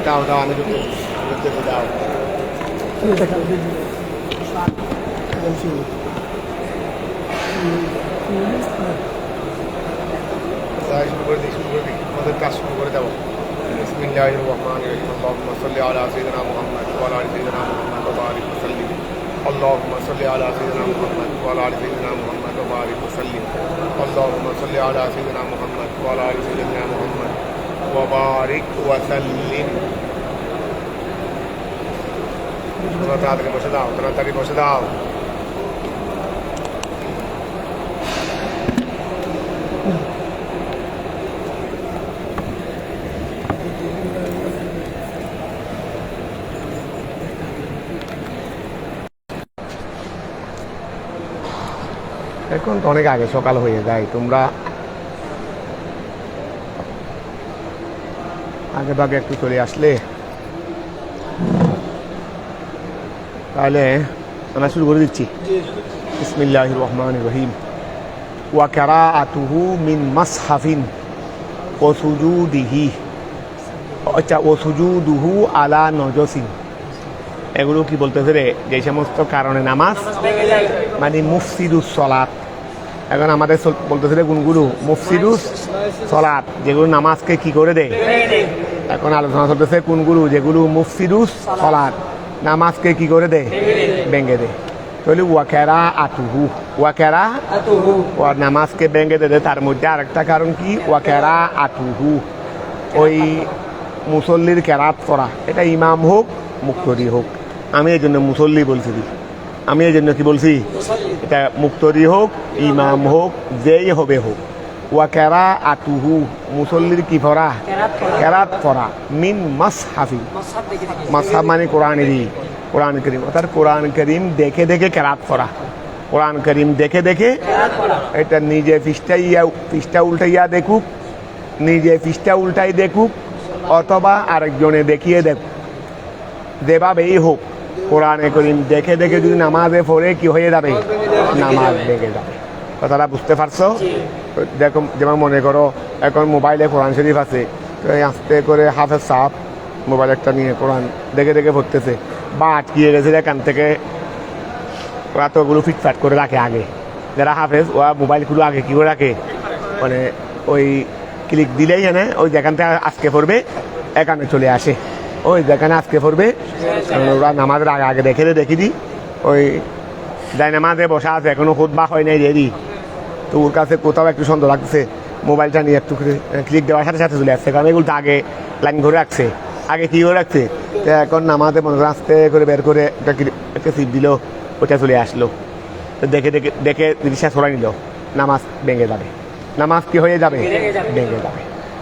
দাও দাও আমি ঢুকতে দাও শুরু করে দিই আমাদের কাজ শুরু করে দেবো বিসমিল্লাহির রহমানির রহিম আল্লাহুম্মা সাল্লি আলা সাইয়্যিদিনা মুহাম্মদ ওয়া আলা আলি সাইয়্যিদিনা মুহাম্মদ ওয়া বারিক ওয়া সাল্লিম আল্লাহুম্মা সাল্লি আলা সাইয়্যিদিনা মুহাম্মদ ওয়া আলা আলি সাইয়্যিদিনা মুহাম্মদ ওয়া বারিক ওয়া সাল্লিম আল্লাহুম্মা সাল্লি আলা সাইয়্যিদিনা মুহাম্মদ ওয়া আলা আলি সাইয়্যিদিনা মুহাম্মদ ওয়া বারিক ওয়া সাল্লিম তোমরা তাড়াতাড়ি বসে দাও এখন তো অনেক আগে সকাল হয়ে যায়, তোমরা আগে ভাগে একটু চলে আসলে তাহলে আমরা শুরু করে দিচ্ছি। বিসমিল্লাহির রহমানির রহিম ওয়া কিরাআতুহু মিন মাসহাফিন ওয়া সুজুদিহি ওয়া সুজুদুহু আলা নজসিন। এগুলো কি বলতেছে রে? যে সমস্ত কারণে নামাজ মানে মুফসিদুস সলাত। এখন আমাদের বলতেছে রে কোনগুলো? মুফসিদুস সলাত, যেগুলো নামাজকে কি করে দেয়। এখন আলোচনা চলতেছে কোনগুলো? যেগুলো মুফসিদুস সলাত, নামাজকে কি করে দেয়? ভেঙে দেয়। তাহলে ওয়াকেরা আতুহু, ওয়াকেরা ওয়া নামাজকে ভেঙে দেয়। তার মধ্যে আরেকটা কারণ কি? ওয়াকেরা আতুহু, ওই মুসল্লির কেরাত করা, এটা ইমাম হোক মুক্তরি হোক। আমি এই জন্য মুসল্লি বলছি, আমি এই জন্য কি বলছি? এটা মুক্তরি হোক ইমাম হোক যেই হবে হোক। ওয়াকেরা আতুহু, মুসল্লির কি পড়া? কেরাত পড়া। মিন মাসহাফি, মাসহাফ মানে কোরআনেরই, কোরআন করিম, অর্থাৎ কোরআন করিম দেখে দেখে কেরাত পড়া। কোরআন করিম দেখে দেখে, এটা নিজে পৃষ্ঠা উল্টাইয়া দেখুক, নিজে পৃষ্ঠা উল্টাই দেখুক, অথবা আরেকজনে দেখিয়ে দেখুক, যেভাবেই হোক কোরআনে করিম দেখে দেখে যদি নামাজে পড়ে কি হয়ে যাবে? নামাজ ভেঙে যাবে। কথাটা বুঝতে পারছো? দেখো, যেমন মনে করো এখন মোবাইলে কোরআন শরীফ আছে, তো আস্তে করে হাফেজ সাহেব মোবাইল একটা নিয়ে কোরআন দেখে দেখে পড়তেছে, বা আটকিয়ে গেছে এখান থেকে, ওরা তো ওগুলো ফিটফাট করে রাখে আগে। যারা হাফেজ ওরা মোবাইলগুলো আগে কী করে রাখে, মানে ওই ক্লিক দিলেই জানে ওই যেখান থেকে আজকে পড়বে এখানে চলে আসে, ওই যেখানে আজকে পড়বে। ওরা নামাজের আগে আগে দেখে দিই, ওই যাই নামাজে বসা আছে, এখনো খুতবা হয় নাই রেডি, তো ওর কাছে কোথাও একটু সন্দেহ লাগছে, মোবাইলটা নিয়ে একটু ক্লিক দেওয়ার সাথে সাথে চলে আসছে, কারণ এগুলো আগে লাইন করে রাখছে, আগে কী করে রাখছে। তো এখন নামাজে মনে করে আস্তে করে বের করে একটা সিট দিল, ওটা চলে আসলো, তো দেখে দেখে দেখে রিক্সা সরাই নিল, নামাজ ভেঙে যাবে। নামাজ কি হয়ে যাবে? ভেঙে যাবে,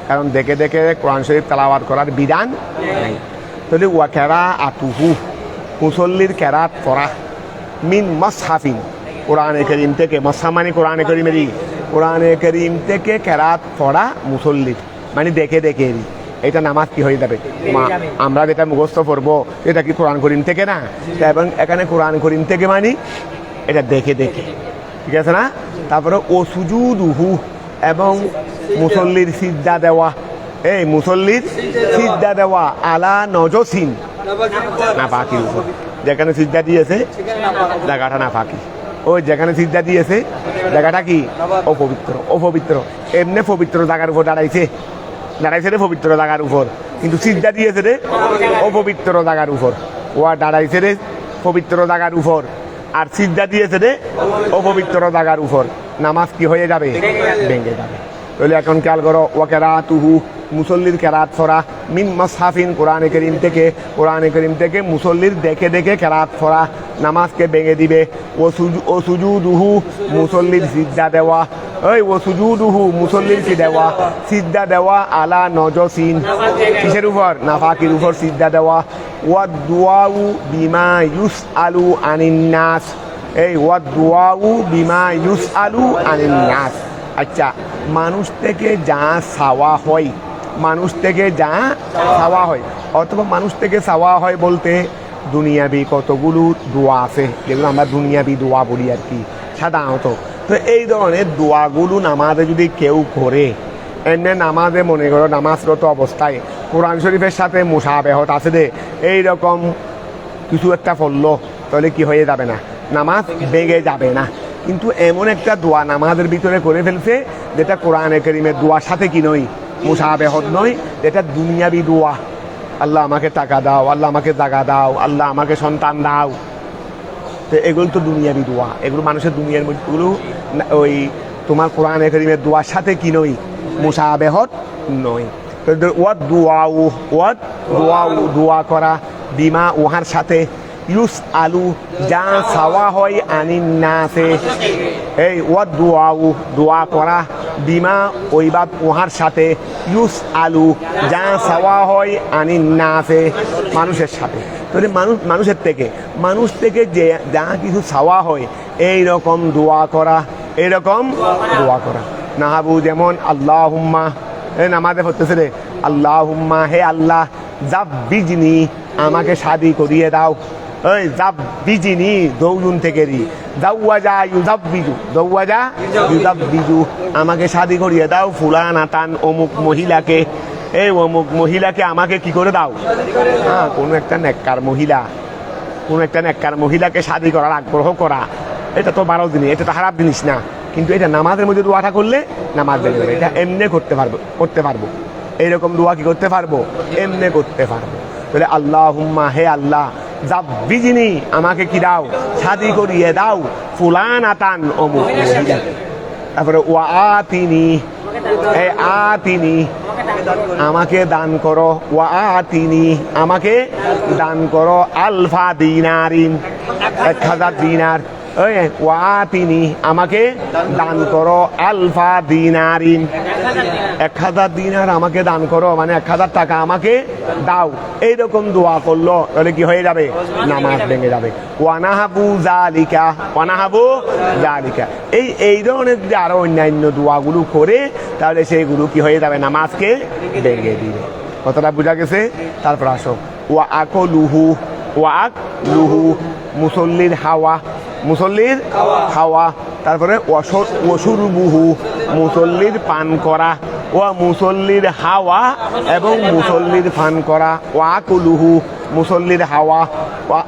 কারণ দেখে দেখে কোরআন শরীফ তেলাওয়াত করার বিধান নেই। তাহলে ওয়াকেরা আতুহু, মুসল্লির কেরাত পড়া, মিন মাসহাফিন, কোরআনে করিম থেকে, মাসহাফ মানে কোরআনে করিমেরই, কোরআনে করিম থেকে কেরাত পড়া মুসল্লির, মানে দেখে দেখে। এটা নামাজ কি হয়ে যাবে? আমরা যেটা মুখস্থ পড়বো এটা কি কোরআন করিম থেকে না? এবং এখানে কোরআন করিম থেকে মানে এটা দেখে দেখে, ঠিক আছে না? তারপরে ও সুজুদুহু, এবং মুসল্লির সিজদা দেওয়া, এই মুসল্লির সিজদা দেওয়া আলা নজসিন, নাফাকির উপর। যেখানে সিজদা দিয়েছে জায়গাটা নাফাকি, ওই যেখানে সিজদা দিয়েছে জায়গাটা কি? অপবিত্র। অপবিত্র এমনি পবিত্র জায়গার উপর দাঁড়াইছে রে, পবিত্র জায়গার উপর, কিন্তু সিজদা দিয়েছে রে অপবিত্র জায়গার উপর। ও দাঁড়াইছে রে পবিত্র জায়গার উপর, আর সিজদা দিয়েছে রে অপবিত্র জায়গার উপর। নামাজ কি হয়ে যাবে? ভেঙে যাবে। তাহলে এখন খেয়াল করো, ওয়াকেরাতুহু, মুসল্লির কেরাত পড়া, মিন মাসহাফিন, কোরআনে করিম থেকে, কোরআনে করিম থেকে মুসল্লির দেখে দেখে কেরাত পড়া নামাজকে ভেঙে দিবে। ও সুজুদুহু, মুসল্লির সিজদা দেওয়া, ওই ও সুজুদুহু, মুসল্লির কি দেওয়া? সিজদা দেওয়া আলা নজসিন, কিসের উপর? নাফাকির উপর সিজদা দেওয়া। ওয়াদ দুআউ বিমা ইউসআলু আনিন নাস, এই ওয়াদ দুআউ বিমা ইউসআলু আনিন নাস। আচ্ছা, মানুষ থেকে যা চাওয়া হয়, মানুষ থেকে যা চাওয়া হয়, অথবা মানুষ থেকে চাওয়া হয় বলতে দুনিয়াবি কতগুলো দোয়া আছে, যেগুলো আমরা দুনিয়াবি দোয়া বলি আর কি সাধারণত। তো এই ধরনের দোয়াগুলো নামাজে যদি কেউ করে, এমনি নামাজে মনে করো নামাজরত অবস্থায় কোরআন শরীফের সাথে মুসাবেহত আছে দে এইরকম কিছু একটা পড়লো, তাহলে কি হয়ে যাবে না, নামাজ ভেঙে যাবে না। কিন্তু এমন একটা দোয়া নামাজের ভিতরে করে ফেলছে যেটা কোরআনে কারীমের দোয়ার সাথে কি নয়, মুসাবেহত নয়, যেটা দুনিয়াবি দোয়া। আল্লাহ আমাকে টাকা দাও, আল্লাহ আমাকে জায়গা দাও, আল্লাহ আমাকে সন্তান দাও। তো এগুলো তো দুনিয়াবি দোয়া, এগুলো মানুষের দুনিয়ার মধ্যেগুলো ওই তোমার কোরআনে কারীমের দোয়ার সাথে কি নয়, মুসাবেহত নয়। ওয়াদ দোয়াউ, ওয়াদ দোয়াউ, দোয়া করা, বিমা উহার সাথে, ইউস আলু যা চাওয়া হয় আনিন নাসে, এই ওয়াদ দোয়াউ দোয়া করা, বিমা ওইবাদ উহার সাথে, ইউস আলু যা চাওয়া হয় আনিন নাসে মানুষের সাথে। তাহলে মানুষের থেকে মানুষ থেকে যে যা কিছু চাওয়া হয় এইরকম দোয়া করা, এইরকম দোয়া করা। নাহাবু যেমন আল্লাহুম্মা, নামাজে পড়তেছে রে, আল্লাহুম্মা হে আল্লাহ, জাব্বিজনি আমাকে শাদি করিয়ে দাও। ওই জাব্বিজনি দৌলুন থেকে রি, জাওয়াজা ইউজাব্বিজু, জাওয়াজা ইউজাব্বিজু আমাকে শাদি করিয়ে দাও ফুলানাতান অমুক মহিলাকে, এই অমুক মহিলাকে আমাকে কি করে দাও। হ্যাঁ, কোনো একটা নেককার মহিলা, কোনো একটা নেককার মহিলাকে শাদি করার আগ্রহ করা, এটা তো ভালো জিনিস, এটা তো খারাপ জিনিস না। কিন্তু এটা নামাজের মধ্যে দোয়াটা করলে নামাজ ভেঙে যাবে। এটা এমনি করতে পারবো এইরকম দোয়া কি করতে পারবো, এমনি করতে পারবো। তাহলে আল্লাহুম্মা হে আল্লাহ, জাব্বিজনি আমাকে কি দাও, শাদি করিয়ে দাও ফুলানাতান অমুক মহিলা। তারপরে ওয়া আতিনি, হে আতিনি আমাকে দান করো, ওয়া আতিনি আমাকে দান করো, আলফা দিনারিন 1000 দিনার, ওই ওয়া আতিনি আমাকে দান করো, আলফা দিনারিন 1000 দিনার আমাকে দান করো, মানে 1000 টাকা আমাকে দাও। এইরকম দোয়া করলো তাহলে কি হয়ে যাবে, নামাজ ভেঙে যাবে। ওয়ানাহাবু জালিকা, ওয়ানাহাবু জালিকা, এই ধরনের যে আরো অন্যান্য দোয়াগুলো করে তাহলে সেইগুলো কি হয়ে যাবে, নামাজকে ভেঙে দিবে। কতটা বোঝা গেছে? তারপর আসো ওয়া আকলুহু, ওয়া আকলুহু মুসল্লির হাওয়া, মুসল্লির হাওয়া। তারপরে ওয়াশুরবুহু মুসল্লির পান করা, ওয়া মুসল্লির হাওয়া এবং মুসল্লির পান করা, ওয়া আকুলুহু মুসল্লির হাওয়া,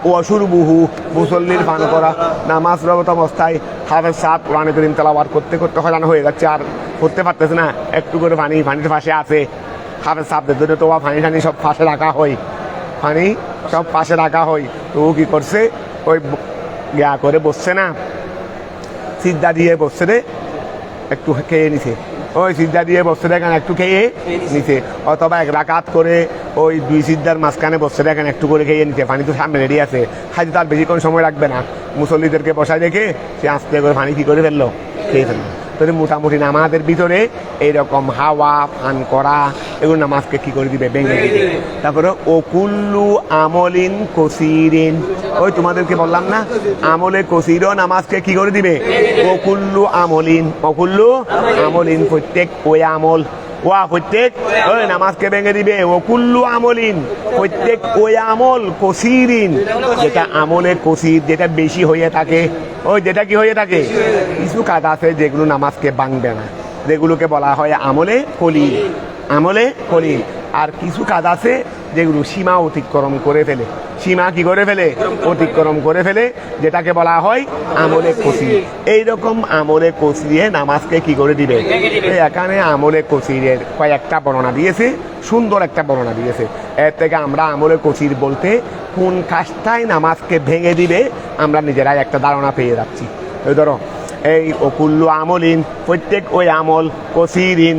ওয়াশুরবুহু মুসল্লির পান করা। নামাজ রত অবস্থায় হাফেজ সাহেব কোরআনে কারীম তেলাওয়াত করতে করতে হয়রান হয়ে যাচ্ছে, আর করতে পারতেছে না, একটু করে পানির পাশে আছে। হাফেজ সাহেবদের জন্য তো পানি টানি সব পাশে রাখা হয়, পানি সব পাশে রাখা হয়। তো ও কি করছে, ওই ইয়া করে বসছে না, সিদ্ধা দিয়ে বসছে রে, একটু খেয়ে নিছে, ওই সিদ্ধা দিয়ে বসছে দেখেন একটু খেয়ে নিছে, অথবা 1 রাকাত করে ওই 2 সিদ্ধার মাঝখানে বসছে দেখেন একটু করে খেয়ে নিছে। পানি তো সামনে রেডি আছে, খাইতে তার বেশিক্ষণ সময় লাগবে না। মুসল্লিদেরকে বসায় রেখে সে আস্তে করে পানি কি করে ফেললো, খেয়ে ফেললো। তাহলে মোটামুটি নামাজের ভিতরে এইরকম হাওয়া পান করা এগুলো নামাজকে কি করে দিবে, ভেঙে দিবে। তারপরে ওকুল্লু আমলিন কসিরিন, ওই তোমাদেরকে বললাম না, আমলে কসিরও নামাজকে কি করে দিবে, ওকুল্লু আমলিন, ওকুল্লু আমলিন প্রত্যেক ওই আমল, ওয়া প্রত্যেক ওই নামাজকে ভেঙে দিবে। ওকুল্লু আমলিন প্রত্যেক ওই আমল, কসিরিন যেটা আমলে কসির, যেটা বেশি হয়ে থাকে, ওই যেটা কি হয়ে থাকে, কিছু কাজ আছে যেগুলো নামাজকে ভাঙবে না, যেগুলোকে বলা হয় আমলে কলিল, আমলে কলিল। আর কিছু কাজ আছে যেগুলো সীমা অতিক্রম করে ফেলে, সীমা কি করে ফেলে, অতিক্রম করে ফেলে, যেটাকে বলা হয় আমলে কসির। এইরকম আমলে কসিরে নামাজকে কি করে দিবে। এখানে আমলে কসিরের কয়েকটা বর্ণনা দিয়েছে, সুন্দর একটা বর্ণনা দিয়েছে। এর থেকে আমরা আমলে কসির বলতে কোন কাজটাই নামাজকে ভেঙে দিবে আমরা নিজেরাই একটা ধারণা পেয়ে যাচ্ছি। ওই ধরো এই ওকুল্লু আমলিন প্রত্যেক ওই আমল, কসিরিন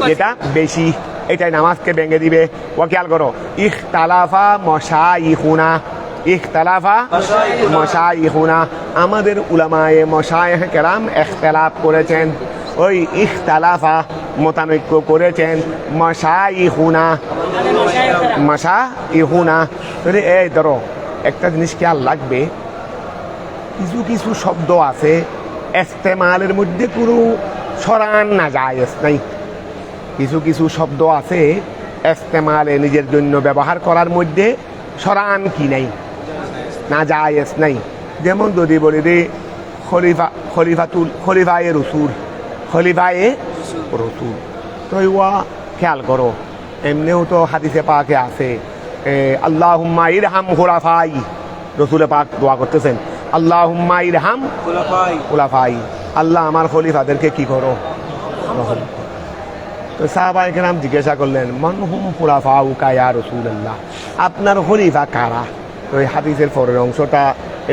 যেটা বেশি, এটাই নামাজকে ভেঙে দিবে। ও খেয়াল করো, ইখতালাফা মশাইখুনা, ইখতালাফা মশাইখুনা আমাদের উলামায়ে মশায়েখ কেরাম ইখতিলাফ করেছেন, ওই ইখতালাফা মতানৈক্য করেছেন, মশাইখুনা, মশাইখুনা। তাহলে এই ধরো একটা জিনিস খেয়াল লাগবে, কিছু কিছু শব্দ আছে ইস্তেমালের মধ্যে কোনো সরান না জায়েজ নাই, কিছু কিছু শব্দ আছে ইস্তেমালে নিজের জন্য ব্যবহার করার মধ্যে সরান কি নাই, না জায়েজ নাই। যেমন যদি বলি রে খলিফায়ে রসুল, খলিফায়ে রসুল, তো ওয়া খেয়াল করো, এমনিও তো হাদিসে পাকে আছে আল্লাহুম্মা ইরহাম খুলাফাই, রসুলে পাক দোয়া করতেছেন আল্লাহুম্মা ইরহাম খুলাফাই, আল্লাহ আমার খলিফাদেরকে কি করো। তো সাহাবায়ে কেরাম জিজ্ঞাসা করলেন মান হুম খুলাফাউকা ইয়া রাসূলুল্লাহ, আপনার খলিফা কারা। তো এই হাদিসের পরের অংশটা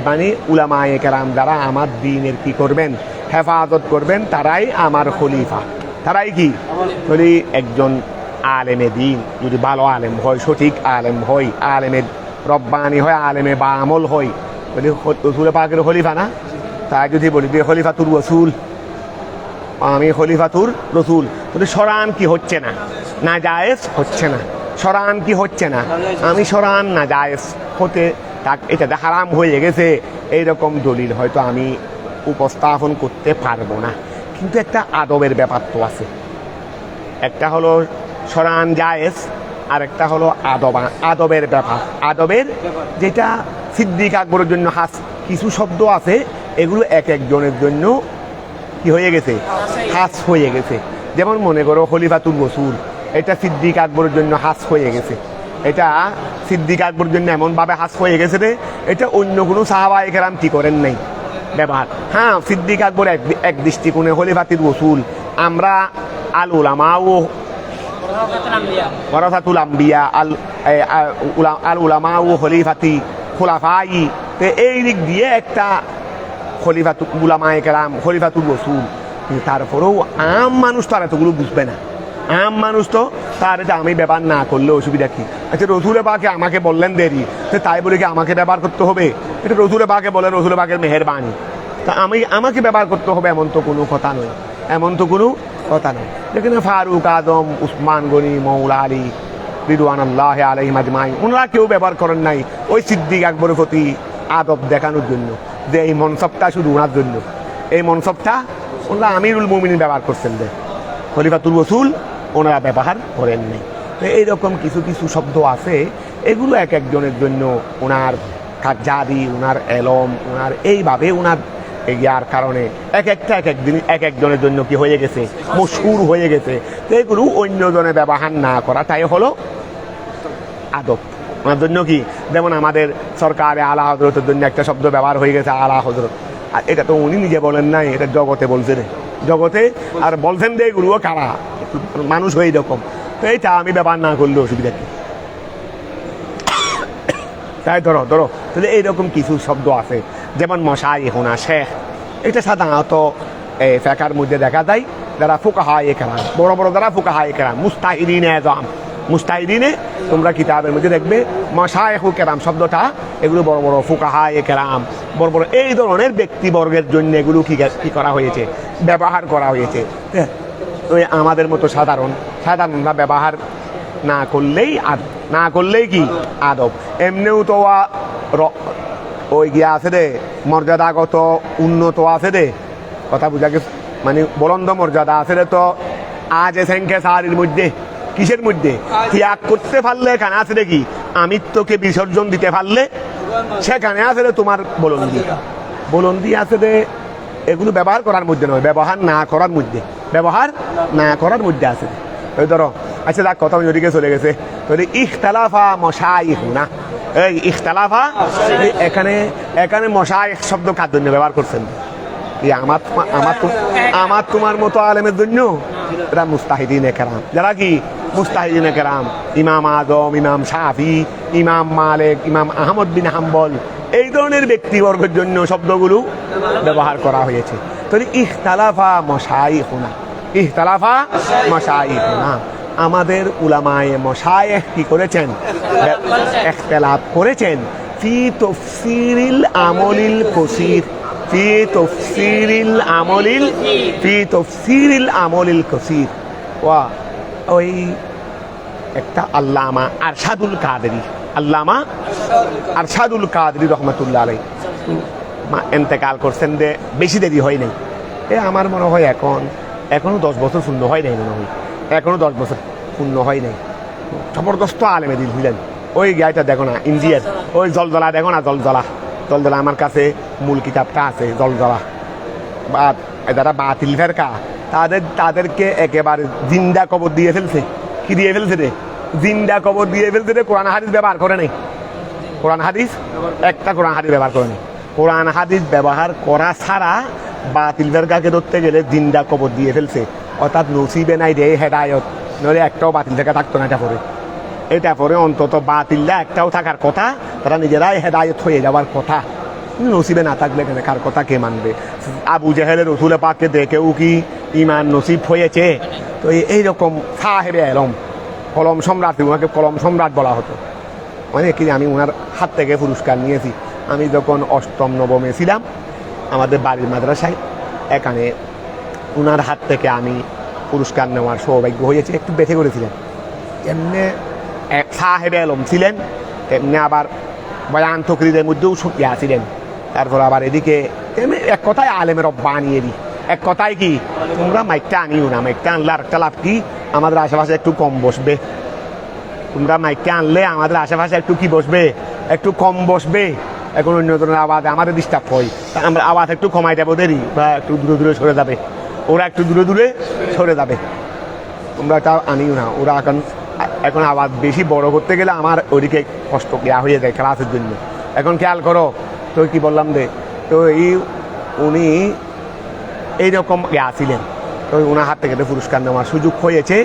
মানে উলামায়ে কেরাম যারা আমার দ্বীনের কি করবেন, হেফাজত করবেন, তারাই আমার খলিফা। তারাই কি যদি একজন আলেমে দ্বীন যদি ভালো আলেম হয়, সঠিক আলেম হয়, আলেমে রব্বানি হয়, আলেমে বা আমল হয়, বলি রসুল পাকের খলিফা না। তাই যদি বলি যে খলিফাতুর রসুল, আমি খলিফাতুর রসুল, তাহলে সরান কি হচ্ছে না, নাজায়েজ হচ্ছে না। সরান কি হচ্ছে না, আমি সরান নাজায়েজ হতে এটা হারাম হয়ে গেছে, এইরকম দলিল হয়তো আমি উপস্থাপন করতে পারবো না। কিন্তু একটা আদবের ব্যাপার তো আছে, একটা হলো সরান জায়েজ, আর একটা হলো আদবের ব্যাপার। আদবের যেটা সিদ্দিক আকবরের জন্য কিছু শব্দ আছে, এগুলো এক একজনের জন্য কি হয়ে গেছে, হাস হয়ে গেছে। যেমন মনে করো খলিফাতুর রসুল, এটা সিদ্দিক আকবরের জন্য হাস হয়ে গেছে, এটা সিদ্দিক আকবরের জন্য এমনভাবে হাস হয়ে গেছে রে, এটা অন্য কোনো সাহাবায়ে কেরাম কি করেন নাই ব্যবহার। হ্যাঁ, সিদ্দিক আকবর এক দৃষ্টিকোণে খলিফাতুর রসুল, আমরা আল উলামা ও ওয়ারাসাতুল আম্বিয়া আল উলামা ও খলিফাতি খুলাফাই, তো এই দিক দিয়ে একটা খলিফাতুল উলামায়ে কেরাম, খলিফাতুর রসুল। তারপরেও আম মানুষ তো আর এতগুলো বুঝবে না। আম মানুষ তো তার এটা আমি ব্যবহার না করলে অসুবিধা কি। আচ্ছা, রসুলে পাকে আমাকে বললেন দেরি, তো তাই বলে কি আমাকে ব্যবহার করতে হবে? এটা রসুলে পাকে বলেন, রসুলে পাকের মেহেরবানি, তা আমাকে ব্যবহার করতে হবে এমন তো কোনো কথা নয়, এমন তো কোনো কথা নয়। যেখানে ফারুক, আদম, উসমান গনি, মৌলা আলী রিদওয়ানুল্লাহি আলাইহিম আজমাইন, ওনারা কেউ ব্যবহার করেন নাই ওই সিদ্দিক আকবরের প্রতি আদব দেখানোর জন্য, যে এই মনসবটা শুধু ওনার জন্য, এই মনসবটা ওনারা আমিরুল মুমিনিন ব্যবহার করছেন, যে খলিফাতুর রসুল ওনারা ব্যবহার করেন নাই। তো এইরকম কিছু কিছু শব্দ আছে, এগুলো এক একজনের জন্য ওনার কার্যাদি, ওনার এলম, ওনার এইভাবে ওনার ইয়ার কারণে এক একদিন এক একজনের জন্য কি হয়ে গেছে, মশহুর হয়ে গেছে। তো এগুলো অন্যজনে ব্যবহার না করাটাই হলো আদব। ওনার জন্য কি, যেমন আমাদের সরকারে আলা হজরতের জন্য একটা শব্দ ব্যবহার হয়ে গেছে, আলা হজরত। আর এটা তো উনি নিজে বলেন নাই, এটা জগতে বলছে রে, জগতে আর বলছেন যে এগুলো কারা মানুষ হয়ে এরকম। তো এইটা আমি ব্যবহার না করলে অসুবিধা কি। তাই ধরো তাহলে এইরকম কিছু শব্দ আছে, যেমন মাশায়েখুনা, শেখ, এটা সাধারণত ফিকহের মধ্যে দেখা যায় যারা ফুকাহায়ে কেরাম, বড় বড় যারা ফুকাহায়ে কেরাম, মুস্তাহিদিনে আযম, মুস্তাহিদিনে তোমরা কিতাবের মধ্যে দেখবে মাশায়েখু কেরাম শব্দটা, এগুলো বড় বড় ফুকাহায়ে কেরাম, বড় বড় এই ধরনের ব্যক্তিবর্গের জন্য এগুলো কি করা হয়েছে, ব্যবহার করা হয়েছে। ওই আমাদের মতো সাধারণরা ব্যবহার না করলেই কি আদব। এমনিও তো ওই গিয়া আছে রে, মর্যাদাগত উন্নত আছে রে, কথা বুঝা গেছে, মানে বলন্দ মর্যাদা আছে রে। তো আজ এসেনকে সারির মধ্যে কিসের মধ্যে ত্যাগ করতে পারলে এখানে আছে রে কি, আমিত্বকে বিসর্জন দিতে পারলে সেখানে আছে রে তোমার বলন্দি আছে রে। এগুলো ব্যবহার করার মধ্যে নয়, ব্যবহার না করার মধ্যে আছে। ওই ধরো, আচ্ছা যাক, কথা ওইদিকে চলে গেছে। ইখতালাফা মাশায়েখুনা, এই ইখতালাফা, এখানে মাশায়েখ শব্দ কার জন্য ব্যবহার করছেন? আমার তোমার মতো আলেমের জন্য। এরা মুস্তাহিদিনে কেরাম, যারা কি মুস্তাহিদিনে কেরাম, ইমাম আজম, ইমাম শাফি, ইমাম মালিক, ইমাম আহমদ বিন হাম্বল, এই ধরনের ব্যক্তিবর্গের জন্য শব্দগুলো ব্যবহার করা হয়েছে। ইখতালাফা মাশায়েখুনা, আমাদের উলামায়ে মাশায়েখ কি করেছেন, ইখতিলাফ করেছেন ফি তাফসীরিল আমলিল কসীর, ফি তাফসীরিল আমলিল কসীর। ওই একটা আল্লামা আরশাদুল কাদেরী রহমাতুল্লাহ আলাইহি ইন্তেকাল করছেন, যে বেশি দেরি হয় নাই। আমার মনে হয় এখনো 10 বছর পূর্ণ হয় নাই, মনে হয় এখনো 10 বছর পূর্ণ হয় নাই। জবরদস্ত আলেমে দিল ছিলেন। ওই গাইটা দেখো না, ইন্ডিয়ার ওই জলজলা দেখো না, জলজলা আমার কাছে মূল কিতাবটা আছে, জলজলা বা যারা বাতিল ফেরকা তাদেরকে একেবারে জিন্দা কবর দিয়ে ফেলছে। কি দিয়ে ফেলছে রে? জিন্দা কবর দিয়ে ফেলছে রে। কোরআন হাদিস ব্যবহার করে নাই। কোরআন হাদিস একটা কোরআন হাদিস ব্যবহার করে নাই। কোরআন হাদিস ব্যবহার করা ছাড়া বাতিল ফেরকাকে ধরতে গেলে জিন্দা কবর দিয়ে ফেলছে। অর্থাৎ নসিবে নাই রে হেদায়ত, নইলে একটাও বাতিল থেকে থাকতো না। এটা পরে অন্তত বাতিল্লা একটাও থাকার কথা, তারা নিজেরাই হেদায়ত হয়ে যাওয়ার কথা। নসিবে না থাকলে কার কথা কে মানবে? আবু জেহেলের রসুল পাককে দেখেও কি ইমান নসিব হয়েছে? তো এইরকম সাহেবে আলম, কলম সম্রাট, ওনাকে কলম সম্রাট বলা হতো। মানে কি, আমি ওনার হাত থেকে পুরস্কার নিয়েছি। আমি যখন অষ্টম নবমে ছিলাম আমাদের বাড়ির মাদ্রাসায়, এখানে ওনার হাত থেকে আমি পুরস্কার নেওয়ার সৌভাগ্য হয়েছে। একটু বেঁচে করেছিলেন, এমনি এক সাহেবে আলম ছিলেন, এমনি আবার বয়ান তকরিরের মধ্যেও সুকিয়া ছিলেন। তারপর আবার এদিকে এক কথায় আলেমের রব্বা আনিয়ে দিই। এক কথায় কি, তোমরা মাইকটা আনিও না। মাইকটা আনলে আরেকটা লাভ কি, আমাদের আশেপাশে একটু কম বসবে। তোমরা মাইকটা আনলে আমাদের আশেপাশে একটু কি বসবে, একটু কম বসবে। এখন অন্য ধরনের আওয়াজ আমাদের ডিস্টার্ব হয়, আমরা আওয়াজ একটু কমাই দেবো দেরি, বা একটু দূরে দূরে সরে যাবে, ওরা একটু দূরে দূরে সরে যাবে। তোমরা এটা আনিও না। ওরা এখন আওয়াজ বেশি বড় করতে গেলে আমার ওইদিকে কষ্ট দেওয়া হয়ে যায় ক্লাসের জন্য। এখন খেয়াল করো তো কি বললাম রে। তো উনি এইরকম ছিলেন। তো ওনার হাত থেকে পুরস্কার নেওয়ার সুযোগ হয়েছে।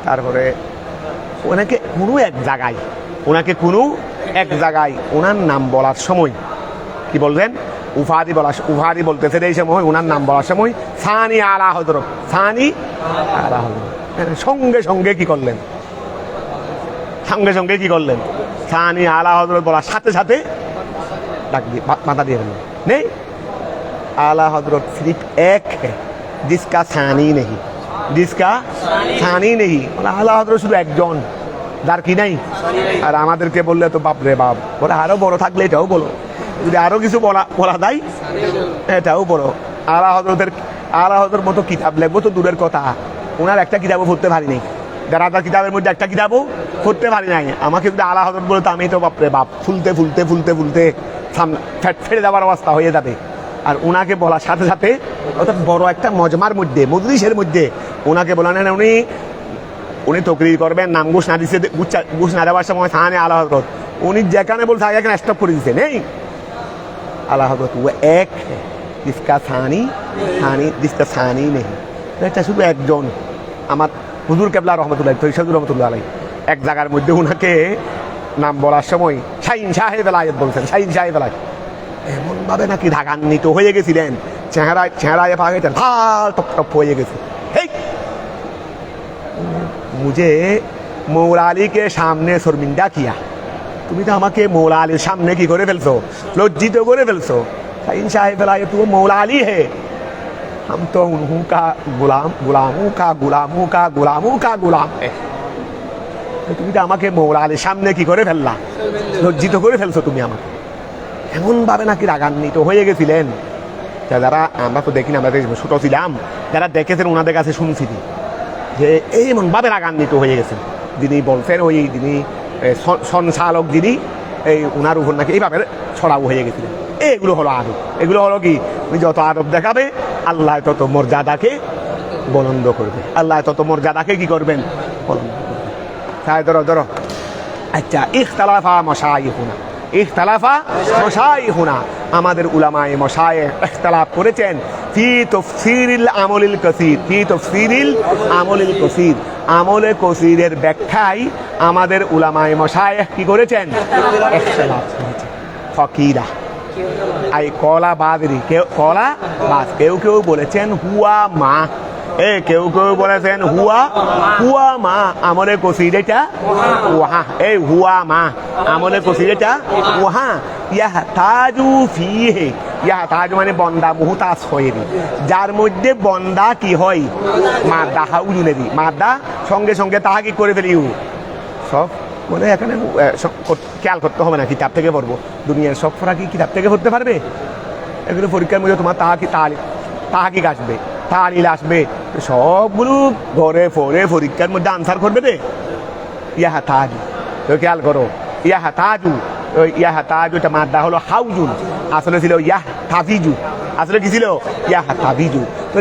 তারপরে ওনাকে কোনো এক জায়গায় ওনার নাম বলার সময় কি বললেন, উফাদি বলতেছেন এই সময় ওনার নাম বলার সময় সানি আলা হযরত, সানি আলা হযরত। সঙ্গে সঙ্গে কি করলেন, সানি আলা হযরত বলার সাথে সাথে ডাক দিয়ে মাথা দিয়ে ফেললেন। নেই आला हजरत सिर्फ एक है जिसका सानी नहीं, आला हजरत শুধু একজন, যার কি নাই। আর আমাদেরকে বললে তো বাপ রে বাপ, বলে আরো বড় থাকলে এটাও বলো, যদি আরো কিছু বলা যায় এটাও বলো। আলা হজরতের মতো কিতাব লিখবো তো দূরের কথা, ওনার একটা কিতাবও পড়তে পারি নাই। যারা কিতাবের মধ্যে একটা কিতাবও পড়তে পারি নাই। আমাকে যদি আলা হজরত বলে তো আমি তো বাপ রে বাপ ফুলতে ফেটে যাওয়ার অবস্থা হয়ে যাবে। আর ওনাকে বলার সাথে সাথে অর্থাৎ বড় একটা মজমার মধ্যে, মজলিসের মধ্যে ওনাকে বলা নেন, উনি তকরির করবেন, নাম ঘুষ না দেওয়ার সময় সাহানে আলা হজরত, উনি যেখানে বলছে এখানে স্টপ করে দিচ্ছে। নেই আলা হজরত ও এক জিসকা সানি নেই, এটা শুধু একজন। আমার হুজুর কেবলা রহমতুল্লাহ আলাই এক জায়গার মধ্যে ওনাকে নাম বলার সময় শাহিন সাহেব এলায়েত বলছেন। শাহিন সাহেব এলায়েত এমন ভাবে নাকি রাগান্বিত হয়ে গেছিলেন, চেহারায় ভাগে ঢাল টপ হয়ে গেছে। মুঝে মৌলা আলীকে সামনে শর্মিন্দা কিয়া, তুমি তো আমাকে মৌলা আলীর সামনে কি করে ফেলছো, লজ্জিত করে ফেলছো। শাহিন সাহেব এলায়েত वो मौला अली है, हम तो उन्हीं का गुलामों का गुलाम है। তুমি তো আমাকে মৌলা আলীর সামনে কি করে ফেললা, লজ্জিত করে ফেলছো তুমি আমাকে। এমন ভাবে নাকি রাগান্বিত হয়ে গেছিলেন। যারা আমরা তো দেখিনি, আমরা ছোট ছিলাম, যারা দেখেছেন ওনাদের কাছে শুনছি যে এমন ভাবে রাগান্বিত হয়ে গেছেন। যিনি বলছেন যিনি সঞ্চালক, যিনি ওনার উপর নাকি এইভাবে ছড়াও হয়ে গেছিলেন। এগুলো হলো আদব। এগুলো হলো কি, তুমি যত আদব দেখাবে আল্লাহ তত মর্যাদাকে বুলন্দ করবে, আল্লাহ তত মর্যাদাকে কি করবেন, বুলন্দ করবেন। ধরো আচ্ছা, ইখতালাফা মাশাইখুনা, আমাদের উলামায়ে মাশায়েখ ইখতিলাফ করেছেন ফি তাফসীরিল আমলিল কাসীর, আমলে কসিরের ব্যাখ্যায় আমাদের উলামায়ে মাশায়েখ কি করেছেন, ইখতিলাফ করেছেন। ফকিরা আই কলা বাদরি, কেউ বলেছেন হুয়া মা, কেউ বলেছেন হুয়া মা আমলে কসির, এটা ওয়াহা, হুয়া মা আমলে কসির, এটা ওয়াহা। ইয়াহতাজু ফিহি, ইয়াহতাজু মানে বন্দা মুহতাজ হয়ে দি, যার মধ্যে বন্দা কি হয়, মাদা হাউজুনে দি, মাদা সঙ্গে সঙ্গে তাহা কি করে ফেলি। সব মানে এখানে খেয়াল করতে হবে না, কিতাব থেকে পড়বো। দুনিয়ার সব ফরা কি কিতাব থেকে পড়তে পারবে? এগুলো পরীক্ষার মধ্যে তোমার তাহা কি আসবে, তালিল আসবে, সবগুলো ঘরে পড়ে পরীক্ষার মধ্যে আনসার করবে রে। ইয়াহতাজু, তো খেয়াল করো, ইয়াহতাজু এটা মাদ্দা হলো হাউজুন, আসলে ছিল ইয়াহতাজিজু, আসলে কি ছিল ইয়াহতাজিজু। তো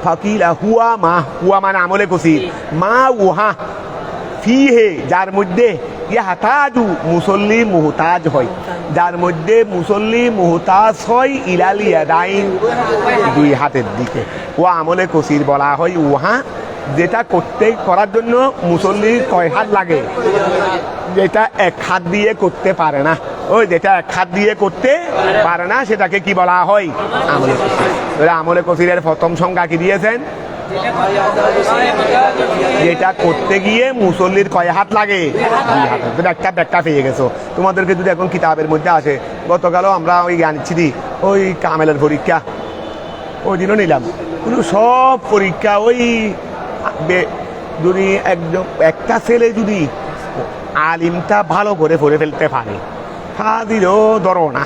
ফাকিলা হুয়া মা, হুয়া মানে আমলে কসির, মা উহা ফিহে যার মধ্যে ইয়াহতাজু মুসল্লি মুহতাজ হয়, যার মধ্যে মুসল্লি মুহতাজ হয় ইলাল ইয়াদাইন দুই হাতের দিকে। ও আমলে কসির বলা হয় উহা যেটা করার জন্য মুসল্লির কয় হাত লাগে, যেটা এক হাত দিয়ে করতে পারে না, ওই যেটা এক হাত দিয়ে করতে পারে না সেটাকে কি বলা হয়? আমলে কসির। আমলে কসিরের প্রথম সংজ্ঞা কি দিয়েছেন? যেটা করতে গিয়ে মুসল্লির কয় হাত লাগে? দুই হাত। একটা ব্যাখ্যা পেয়ে গেছো। তোমাদেরকে যদি এখন কিতাবের মধ্যে আসে, গতকালও আমরা ওই জ্ঞানছি ওই কামেলের পরীক্ষা, ওই দিনও নিলাম, কিন্তু সব পরীক্ষা ওই যদি একদম একটা ছেলে যদি আলিমটা ভালো করে পড়ে ফেলতে পারে, ফাদিলও ধরো না,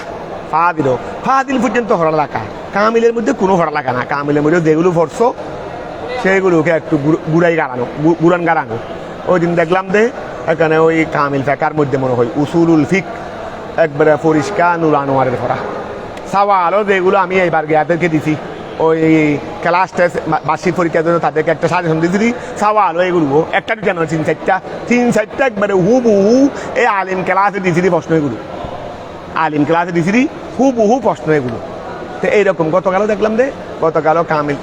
ফাদিল পর্যন্ত হরা লাগা, কামিলের মধ্যে কোনো হরা লাগা না, কামিলের মধ্যে যেগুলো পড়ছো সেগুলোকে একটু গুড়ান গাড়ানো। ওই দিন দেখলাম যে এখানে ওই কামিল ফেকার মধ্যে মনে হয় উসুলুল ফিক একবারে পরিষ্কার নুর আনোয়ারের ভরা সাওয়ালও যেগুলো আমি এইবার গিয়াদেরকে দিছি, ওই ক্লাস টেস্ট বার্ষিক পরীক্ষার জন্য তাদেরকে একটা সাজেশন দিয়েছি, সাওয়ালও এগুলো একটা কেন তিন চারটা একবারে হুবহু এই আলিম ক্লাসে দিয়েছিলি প্রশ্ন, এগুলো আলিম ক্লাসে দিয়েছিলি হুবহু প্রশ্ন এগুলো। তো এইরকম গতকালও দেখলাম যে গতকালও কামিল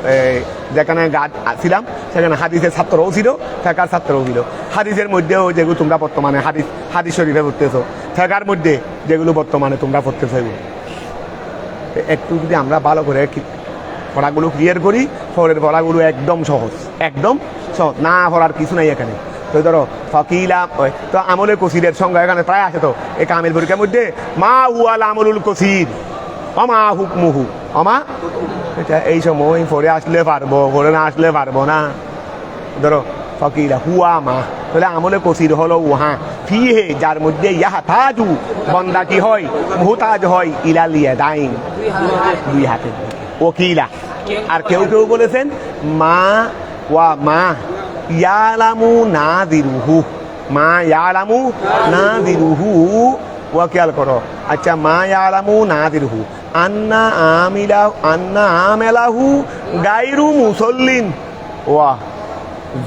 যেখানে গার্ড ছিলাম সেখানে হাদিসের ছাত্রও ছিল, ফেকার ছাত্রও ছিল। হাদিসের মধ্যেও যেগুলো তোমরা বর্তমানে হাদিস শরীফে পড়তেছো, ফেকার মধ্যে যেগুলো বর্তমানে তোমরা পড়তেছো, এগুলো একটু যদি আমরা ভালো করে পড়াগুলো ক্লিয়ার করি, পরের পড়াগুলো একদম সহজ, একদম সহজ, না পড়ার কিছু নাই এখানে। তো ধরো ফকিলা তো আমলে কসিরের সঙ্গে এখানে প্রায় আছে তো এই কামিল পরীক্ষার মধ্যে, মা হুয়াল আমলুল কসির অমা হুকমুহু অমা, এটা এই সময় পড়ে আসলে পারবো, পড়ে না আসলে পারবো না। ধরো ফকিরা হুয়া মা, তাহলে আমলে কসির হলো উহা ফিহে যার মধ্যে ইয়াহতাজু বন্দা কি হয়, মুহতাজ হয় ইলাল ইয়াদাইন দুই হাতের দিকে। ওকিলা আর কেউ কেউ বলেছেন মা ওয়া মা ইয়ালামু নাদিরুহু, মা ইয়ালামু নাদিরুহু, ওয়া খেয়াল করো। আচ্ছা মা ইয়ালামু নাদিরুহু আন্না আমেলাহু গায়রু মুসল্লিন, ওয়া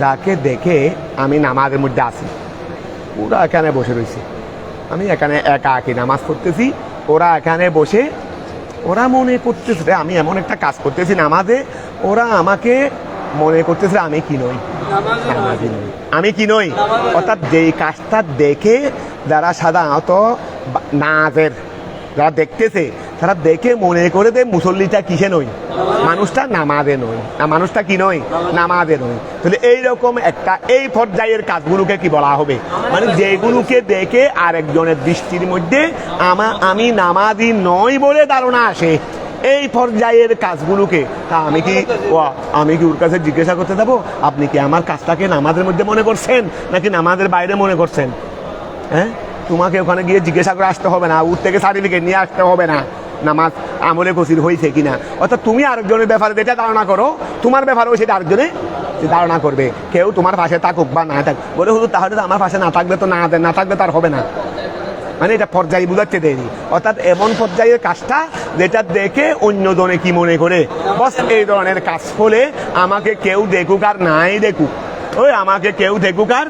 যাকে দেখে আমি নামাজের মধ্যে আছি, ওরা এখানে বসে রয়েছে, আমি এখানে একা একি নামাজ পড়তেছি, ওরা এখানে বসে ওরা মনে করতেছে আমি এমন একটা কাজ করতেছি নামাজে, ওরা আমাকে মনে করতেছে আমি কি নই, আমি কি নই। অর্থাৎ যেই কাজটা দেখে যারা সাধারণত নাজের যারা দেখতেছে তারা দেখে মনে করে দেয় মুসল্লিটা কিসে নই, মানুষটা নামাজে নই, না মানুষটা কি নয়, নামাজে নই। তাহলে এইরকম একটা এই পর্যায়ের কাজগুলোকে কি বলা হবে, মানে যেগুলোকে দেখে আরেকজনের দৃষ্টির মধ্যে আমি নামাজি নই বলে ধারণা আসে, এই পর্যায়ের কাজগুলোকে তা আমি কি ওর কাছে জিজ্ঞাসা করতে যাবো আপনি কি আমার কাজটাকে নামাজের মধ্যে মনে করছেন নাকি নামাজের বাইরে মনে করছেন? হ্যাঁ, তোমাকে ওখানে গিয়ে জিজ্ঞাসা করে আসতে হবে না, উঠ থেকে সার্টিফিকেট নিয়ে আসতে হবে না নামাজ আমলে কসির হয়েছে কিনা। অর্থাৎ তুমি আরেকজনের ব্যাপারে যেটা ধারণা করো তোমার ব্যাপারেও সেটা আরেকজনে ধারণা করবে। কেউ তোমার পাশে থাকুক বা না থাক, বলে হুজুর তাহলে তো আমার পাশে না থাকবে তো না থাকবে তার হবে না, মানে এটা পর্যায়ে বুঝাচ্ছে দেয়নি। অর্থাৎ এমন পর্যায়ের কাজটা যেটা দেখে অন্যজনে কি মনে করে, বস এই ধরনের কাজ হলে আমাকে কেউ দেখুক আর নাই দেখুক, ওই আমাকে কেউ দেখুক আর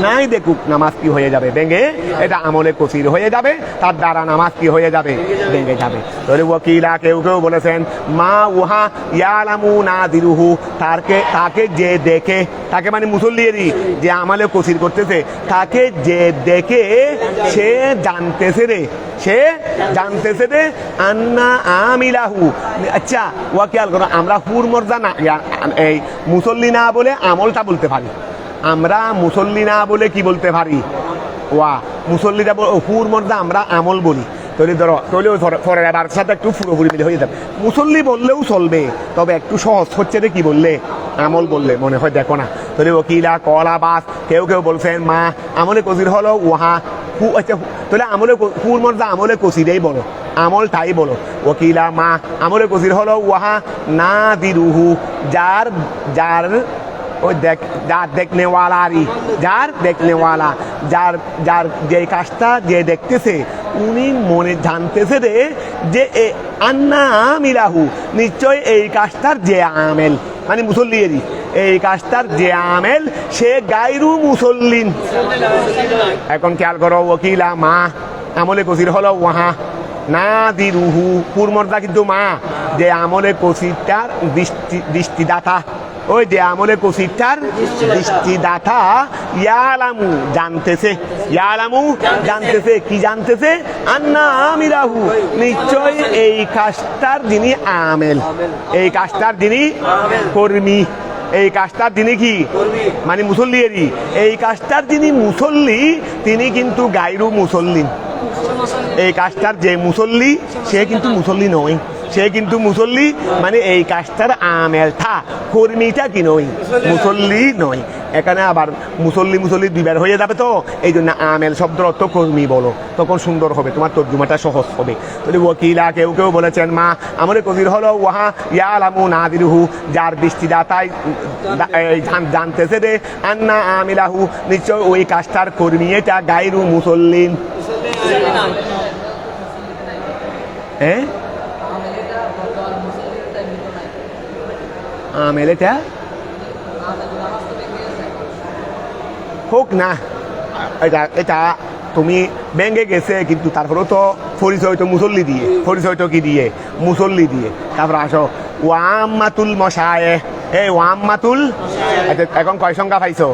নাই দেখুক, নামাজ কি হয়ে যাবে ভেঙে, এটা আমলে কসির হয়ে যাবে, তার দ্বারা নামাজ কি হয়ে যাবে, ভেঙে যাবে। তাহলে ওয়াকিলা কেউ কেউ বলেছেন মা উহা ইয়ালামু নাদিরুহু, তাকে যে দেখে, তাকে মানে মুসল্লিয়েরই যে আমলে কসির করতেছে, তাকে যে দেখে সে জানতেছে রে আন্না আমিলাহু। আচ্ছা ওয়া খেয়াল করো, আমরা হুর মর্দা না এই মুসল্লি না বলে আমলটা বলতে পারি, আমরা মুসল্লি না বলে কি বলতে পারি, ওয়া মুসল্লিটা হুর মর্দা আমরা আমল বলি। তাহলে পরের আবার সাথে একটু পুরোপুরি মিলে হয়ে যাবে। মুসল্লি বললেও চলবে, তবে একটু সহজ হচ্ছে রে কি বললে, আমল বললে মনে হয় দেখো না। তাহলে ওকিলা কলা বাস কেউ কেউ বলছেন মা আমলে কসির হলো উহা হু। আচ্ছা তাহলে হুর মর্দা আমলে কসিরেই বলো, আমলটাই বলো। ওকিলা মা আমলে কসির হলো ওয়াহা না দিরুহু, যার ওই যার দেখনেওয়ালারই, যার দেখনেওয়ালা, যার যে কাজটা যে দেখতেছে উনি মনে জানতেছে রে যে আন্না আমিলাহু, নিশ্চয় এই কাজটার যে আমেল, মানে মুসল্লিয়েরই। এই কাজটার যে আমেল সে গায়রু মুসল্লিন। এখন খেয়াল করো, ওকিলা মা আমলে কসির হলো ওয়াহা না দিরুহু পূর্মর্দা কিন্তু মা, যে আমলে কসিরটার দৃষ্টিদাতা, ওই যে আমলে কসিরটার দৃষ্টিদাতা ইয়ালামু জানতেছে, ইয়ালামু জানতেছে, কি জানতেছে? আন্না আমিরাহু নিশ্চয় এই কাজটার যিনি আমেল, এই কাজটার যিনি কর্মী, এই কাজটার যিনি কি মানে মুসল্লিয়েরই, এই কাজটার যিনি মুসল্লি তিনি কিন্তু গায়রু মুসল্লিন। এই কাজটার যে মুসল্লি সে কিন্তু মুসল্লি নয়, সে কিন্তু মুসল্লি মানে এই কাজটার আমেলটা কর্মীটা কি নয়, মুসল্লি নয়। এখানে আবার মুসল্লি মুসল্লি দুইবার হয়ে যাবে, তো এই জন্য আমেল শব্দের অর্থ কর্মী বলো, তখন সুন্দর হবে, তোমার তর্জুমাটা সহজ হবে। তাহলে ওকিলা কেউ কেউ বলেছেন মা আমলে কসির হলো ওয়াহা ইয়ালামু নাদিরুহু যার দৃষ্টিদাতায় জানতেছে রে আন্না আমিলাহু নিশ্চয় ওই কাজটার কর্মী এটা গায়রু মুসল্লিন। হ্যাঁ আমেল এটা হোক না, এটা এটা তুমি ব্যাঙ্গে গেছে কিন্তু তারপরেও তো পরিচয় তো মুসল্লি দিয়ে, পরিচয় তো কি দিয়ে? মুসল্লি দিয়ে। তারপরে আসো ওয়াম্মাতুল মশায়ে, এই ওয়াম্মাতুল এখন কয় সংখ্যা পাইছো?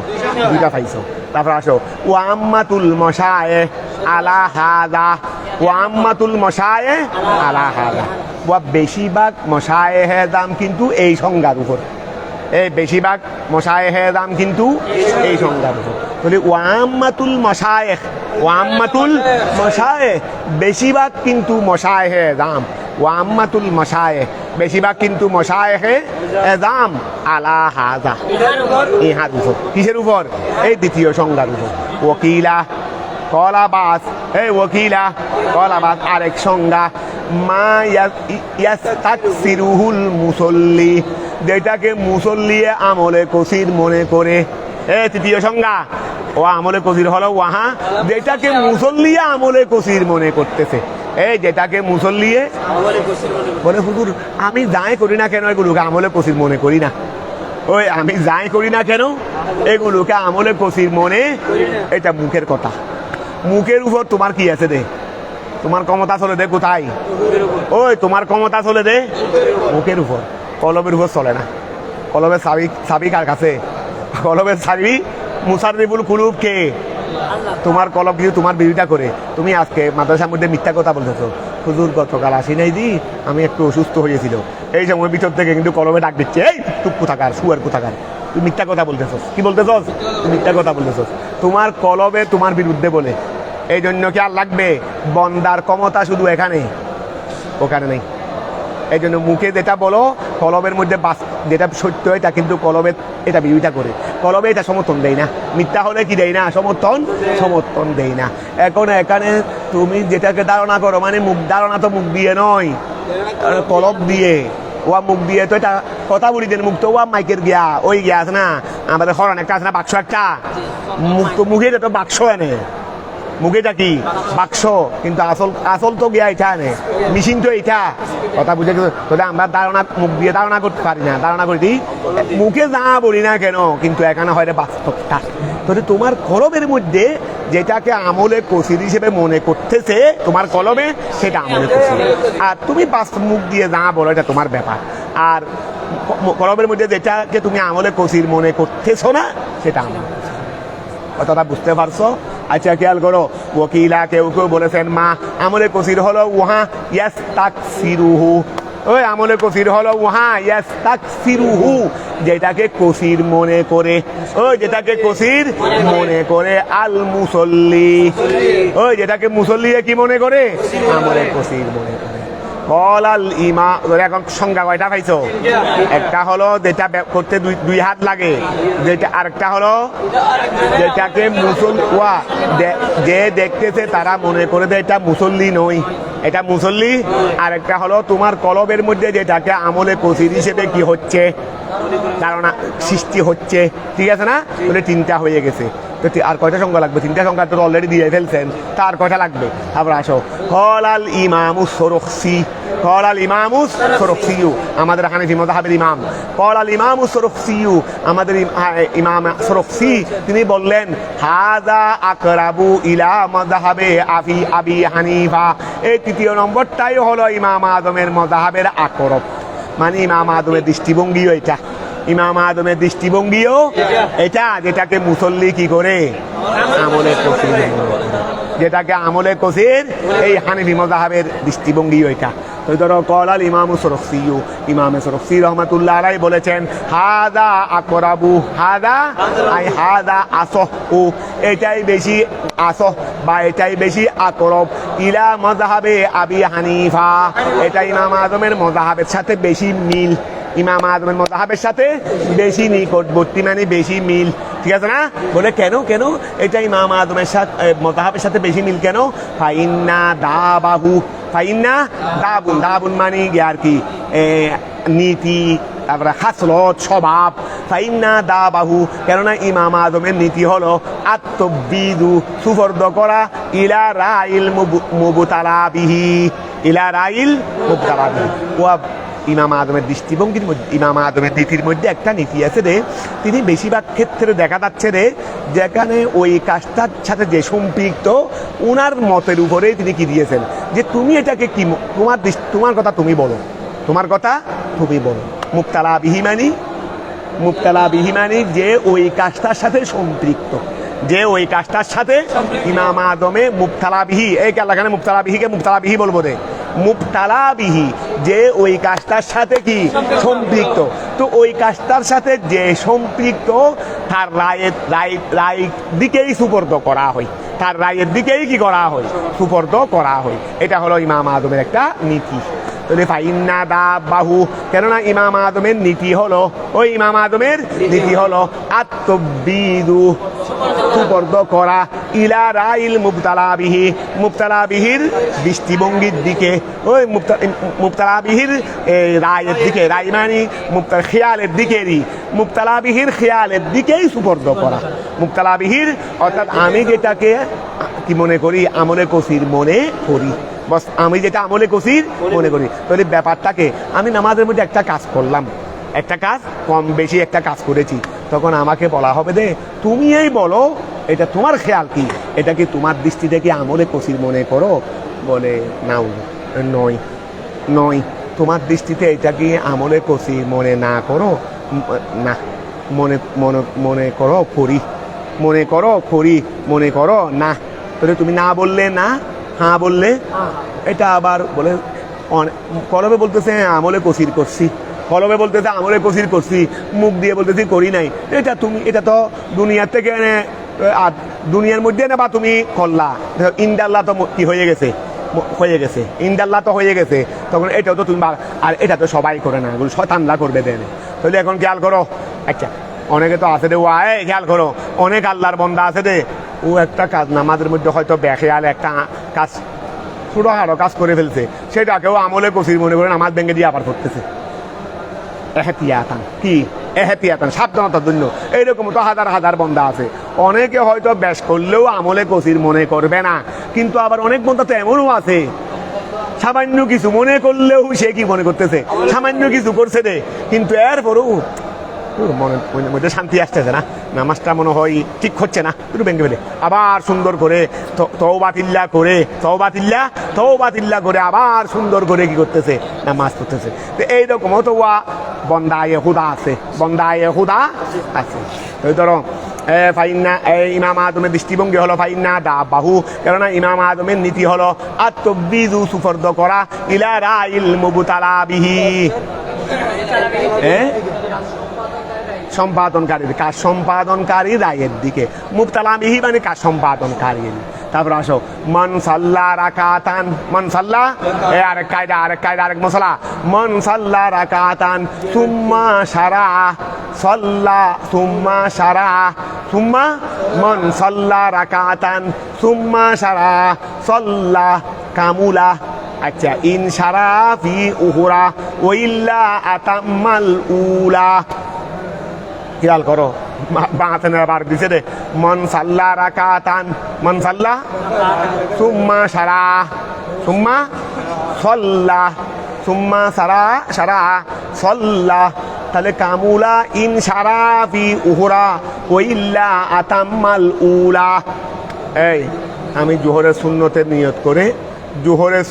দুইটা পাইছো। তারপরে আসো ওয়াম্মাতুল মশায়ে আলা হাদা, ওয়াম্মাতুল মশায়ে আলা হাদা, ওয়া বেশিরভাগ মশায়েহে দাম কিন্তু এই সংজ্ঞার উপর, এই বেশিরভাগ মশায়েহে দাম কিন্তু এই সংজ্ঞার উপর। তাহলে ওয়াম্মাতুল মশায়েখ, ওয়াম্মাতুল মশায়েখ বেশিরভাগ কিন্তু মশায়েহে দাম, ওয়াম্মাতুল মশায়েখ বেশিরভাগ কিন্তু মশায়েহে দাম আলা হাদা, ইহার উপর। কিসের উপর? এই দ্বিতীয় সংজ্ঞার উপর। ওকিলা কলাবাস, এই ওকিলা কলাবাস আরেক সংজ্ঞা মা ইয়াস্তাকসিরুহুল মুসল্লি, যেটাকে মুসল্লি আমলে কসির মনে করে। এ তৃতীয় সংজ্ঞা, ও আমলে কসির হলো ওয়াহা যেটাকে মুসল্লি আমলে কসির মনে করতেছে। এই যেটাকে মুসল্লি বলে হুজুর আমি যাই করি না কেন এগুলোকে আমলে কসির মনে করি না, ওই আমি যাই করি না কেন এগুলোকে আমলে কসির মনে, এটা মুখের কথা। মুখের উপর তোমার কি আছে রে? তোমার ক্ষমতা চলে দে কোথায়? ওই তোমার ক্ষমতা চলে দে মুখের উপর, কলমের উপর চলে না। কলমের চাবি কার কাছে? কলমের চাবি মুসাররিফুল কুলুব কে? তোমার কলম কিন্তু তোমার বিরোধিতা করে। তুমি আজকে মাদ্রাসার মধ্যে মিথ্যা কথা বলতেছো, হুজুর গতকাল আসি নাই দি, আমি একটু অসুস্থ হয়েছিল, এই সময় ভিতর থেকে কিন্তু কলমে ডাক দিচ্ছে, এই টুক কোথাকার, শুয়ার কোথাকার, তুই মিথ্যা কথা বলতেছস। কি বলতেছস? তুই মিথ্যা কথা বলতেছস, তোমার কলমে তোমার বিরুদ্ধে বলে। এই জন্য কি আর লাগবে? বন্দার ক্ষমতা শুধু এখানে, ওখানে নেই। এই জন্য মুখে যেটা বলো কলমের মধ্যে যেটা সত্য এটা কিন্তু কলমে এটা বিরোধিতা করে, কলমে এটা সমর্থন দেয় না। মিথ্যা হলে কি দেয় না? সমর্থন দেয় না। এখন এখানে তুমি যেটাকে ধারণা করো মানে মুখ ধারণা তো মুখ দিয়ে নয়, কলম দিয়ে। ওয়া মুখ দিয়ে তো এটা কথা বলি দেন, মুখ তো ওয়া মাইকের গিয়া ওই গিয়া আছে না, আমাদের হরণ একটা আছে না, বাক্স একটা, মুখ তো মুখে তো বাক্স এনে, মুখেটা কি বাক্স, কিন্তু আসল তো গিয়া এটা আনে, মেশিন তো এটা। কথা বুঝে গেছো? তাহলে আমরা ধারণা মুখ দিয়ে ধারণা করতে পারি না, ধারণা করি দিই মুখে যা বলি না কেন, কিন্তু এখানে হয় বাস্তবটা। তাহলে তোমার কলমের মধ্যে যেটাকে আমলে কসির হিসেবে মনে করতেছে তোমার কলমে, সেটা আমলে কসির। আর তুমি মুখ দিয়ে যা বলো এটা তোমার ব্যাপার। আর কলমের মধ্যে যেটাকে তুমি আমলে কসির মনে করতেছো না, সেটা আমলে কসির। কথাটা বুঝতে পারছো? আচ্ছা খেয়াল করো, ওকিলা কেউ কেউ বলেছেন মা আমলে কসির হলো ওহা ইয়াস্তাকসিরুহু, ওই আমলে কসির হলো ওহা ইয়াস্তাকসিরুহু যেটাকে কসির মনে করে, ওই যেটাকে কসির মনে করে আল মুসল্লি, ওই যেটাকে মুসল্লি কি মনে করে? আমলে কসির মনে করে। কলাল ইমা, এখন সংজ্ঞা কয়টা পাইছো? একটা হলো যেটা করতে দুই হাত লাগে, যেটা আরেকটা হলো যেটাকে মুসল্লি যে দেখতেছে তারা মনে করে যে এটা মুসল্লি নয়, এটা মুসল্লি। আরেকটা হলো তোমার কলবের মধ্যে যেটাকে আমলে কসির হিসেবে কি হচ্ছে, ধারণা সৃষ্টি হচ্ছে। ঠিক আছে না? বলে তিনটা হয়ে গেছে। তো আর কয়টা সংখ্যা লাগবে? তিনটা সংখ্যা তো অলরেডি দিয়ে ফেলছেন, তার কয়টা লাগবে? তারপর আসো কলাল ইমামু সরখসি, কলাল ইমামু সরফসিয়ু আমাদের হানাফি মাযহাবের ইমাম, কলাল ইমামু সরফসিয়ু আমাদের ইমাম সরফসি তিনি বললেন হাযা আকরাবু ইলা মাযহাবে আবি হানিফা, এই তৃতীয় নম্বরটাই হলো ইমাম আযমের মাযহাবের আকরব, মানে ইমাম আযমের দৃষ্টিভঙ্গিও এটা, ইমাম আযমের দৃষ্টিভঙ্গিও এটা, যেটাকে মুসল্লি কি করে আমলে কসির, যেটাকে আমলে কসির এই হানাফি মাযহাবের দৃষ্টিভঙ্গিও এটা। তো ধরো কলাল ইমামু সরফসিয়ু, ইমামে সরফসি রহমাতুল্লাহ আলাইহি বলেছেন হাযা আকরাবু, হাযা আসহু, এটাই বেশি আসহ বা এটাই বেশি আকরব ইলা মাযহাবে আবি হানিফা, এটা ইমাম আযমের মাযহাবের সাথে বেশি মিল, ইমাম আযমের মাযহাবের সাথে বেশি নিকটবর্তী, মানে বেশি মিল, ঠিক আছে না? বলে কেন কেন এটা ইমাম আযমের সাথে মাযহাবের সাথে বেশি মিল কেন? ফাইন্না দাবাহু, ফাইন্না দাবুন, দাবুন মানে আর কি নীতি, তারপরে হাসলত স্বভাব, ফাইন্না দাবাহু, কেননা ইমাম আযমের নীতি হলো আত্তবিদু সুফর্দ করা ইলা রাইল মুবতালা বিহি, ইলা রাইল মুবতালা বিহি। ইমাম আযমের দৃষ্টিভঙ্গির মধ্যে, ইমাম আযমের নীতির মধ্যে একটা নীতি আছে রে, তিনি বেশিরভাগ ক্ষেত্রে দেখা যাচ্ছে রে যেখানে ওই কাজটার সাথে যে সম্পৃক্ত উনার মতের উপরে তিনি কি দিয়েছেন যে তুমি এটাকে কি তোমার কথা তুমি বলো, তোমার কথা তুমি বলো। মুবতালা বিহি মানি, মুবতালা বিহি মানি যে ওই কাজটার সাথে সম্পৃক্ত, যে ওই কাজটার সাথে ইমাম আযমে মুবতালা বিহি, এই এলাকানে মুবতালা বিহিকে মুবতালা বিহি বলবো রে, মুবতালা বিহি যে ওই কাজটার সাথে কি সম্পৃক্ত, তো ওই কাজটার সাথে যে সম্পৃক্ত তার রায়ের দিকেই সুপর্দ করা হয়, তার রায়ের দিকেই কি করা হয় সুপর্দ করা হয়, এটা হলো ইমাম আযমের একটা নীতি। ফাইন্না দাবাহু, কেননা ইমাম আযমের নীতি হলো, ওই ইমাম আযমের নীতি হলো আত্তবিদু সুপর্দ করা ইলা রাইল মুবতালা বিহি, মুবতালা বিহির দৃষ্টিভঙ্গির দিকে, ওই মুবতালা বিহির রায়ের দিকে, রায় মানে মুবতালা খেয়ালের দিকেরই, মুবতালা বিহির খেয়ালের দিকেই সুপর্দ করা, মুবতালা বিহির অর্থাৎ আমি যেটাকে কি মনে করি আমলে কসির মনে করি, বস আমি যেটা আমলে কসির মনে করি। তাহলে ব্যাপারটাকে আমি নামাজের মধ্যে একটা কাজ করলাম, একটা কাজ কম বেশি একটা কাজ করেছি, তখন আমাকে বলা হবে যে তুমি এই বলো এটা তোমার খেয়াল কি, এটা কি তোমার দৃষ্টি থেকে আমলে কসির মনে করো? বলে নাও, নয় নয়, তোমার দৃষ্টিতে এটা কি আমলে কসির মনে না করো, না মনে মনে মনে করো করি, মনে করো করি, মনে করো না। তাহলে তুমি না বললে না, হ্যাঁ বললে এটা আবার বলে কলবে বলতেছে আমলে কসির করছি, কলবে বলতেছে আমলে কসির করছি, মুখ দিয়ে বলতেছি করি নাই, এটা তুমি এটা তো দুনিয়ার থেকে আর দুনিয়ার মধ্যে না বা তুমি করলা, ইনশাআল্লাহ তো কি হয়ে গেছে, হয়ে গেছে ইনশাআল্লাহ তো হয়ে গেছে, তখন এটাও তো তুমি, আর এটা তো সবাই করে না, এগুলো শয়তানরা করবে দেন। তাহলে এখন খেয়াল করো, আচ্ছা অনেকে তো আছে রে, খেয়াল করো অনেক আল্লাহর বান্দা আছে রে, ও একটা কাজ নামাজের মধ্যে হয়তো বেখেয়াল একটা কাজ ছোটখাটো কাজ করে ফেলছে, সেটাকেও আমলে কসির মনে করে নামাজ ভেঙে দিয়ে আবার করতেছে। এহতিয়াতান কি এহতিয়াতান, সাবধানতার জন্য। এইরকম তো হাজার হাজার বান্দা আছে, অনেকে হয়তো বেশ করলেও আমলে কসির মনে করবে না, কিন্তু আবার অনেক বান্দা তো এমনও আছে সামান্য কিছু মনে করলেও সে কি মনে করতেছে সামান্য কিছু করছে রে, কিন্তু এরপরও মনের মধ্যে শান্তি আসতেছে না, নামাজটা মনে হয় ঠিক হচ্ছে না, একটু ভেঙে ফেলে আবার সুন্দর করে তওবাতিল্লাহ করে তওবাতিল্লাহ করে আবার সুন্দর করে কি করতেছে নামাজ পড়তেছে। তো এইরকমও তো বন্দায় হুদা আছে, বন্দায় হুদা আছে। তো ধরো ফাইন্না ইমাম আযমের দৃষ্টিভঙ্গি হলো ফাইন্না দাবাহু, কেননা ইমাম আযমের নীতি হলো আত্তবিজু সুফর্দ করা ইলা রাইল মুবতালা বিহি, সম্পাদনকারীর কাজ সম্পাদনকারী রায়ের দিকে, মুবতালা বিহি মানে কাজ সম্পাদনকারী। তারপর আসো মান সাল্লা রাকাতান, মান সাল্লা আরেক কায়দা আরেক মশলা, মান সাল্লা রাকাতান সুম্মা সারা সাল্লা সুম্মা সারা, সুম্মা মান সাল্লা রাকাতান সুম্মা সারা সাল্লা কামুলা। আচ্ছা ইন সারা ফি উহুরা ওইল্লা আতাম্মাল উলা, খেয়াল করো বাঁচানোর বার দিছে রে, মন সাল্লা রাকাতান, মন সাল্লা সুম্মা সারা সুম্মা সাল্লা সুম্মা সারা সারা সল্লা, তাহলে কামুলা ইন সারা ফি উহরা ওইল্লা আতাম্মাল উলা। এই আমি জোহরের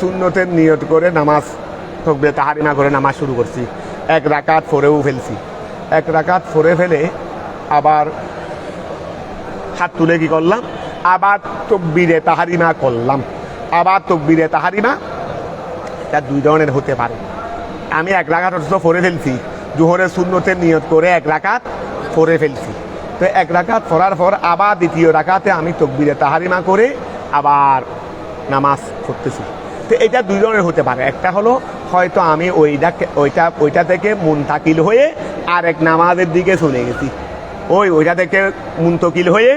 সুন্নতের নিয়ত করে নামাজ তকবীরে তাহরিমা করে নামাজ শুরু করছি। এক রাকাত পড়েও ফেলছি। এক রাকাত পড়ে ফেলে আবার হাত তুলে কি করলাম, আবার তকবীরে তাহরিমা করলাম। আবার তকবীরে তাহরিমা এটা দুই ধরনের হতে পারে। আমি এক রাকাত অথচ পড়ে ফেলছি, জোহরের সুন্নতের নিয়ত করে এক রাকাত পড়ে ফেলছি। তো এক রাকাত পড়ার পর আবার দ্বিতীয় রাকাতে আমি তকবীরে তাহরিমা করে আবার নামাজ পড়তেছি। তো এটা দুই ধরনের হতে পারে। একটা হলো হয়তো আমি ওইটা থেকে মুনতাকিল হয়ে আরেক নামাজের দিকে চলে গেছি। ওইটা থেকে মুনতাকিল হয়ে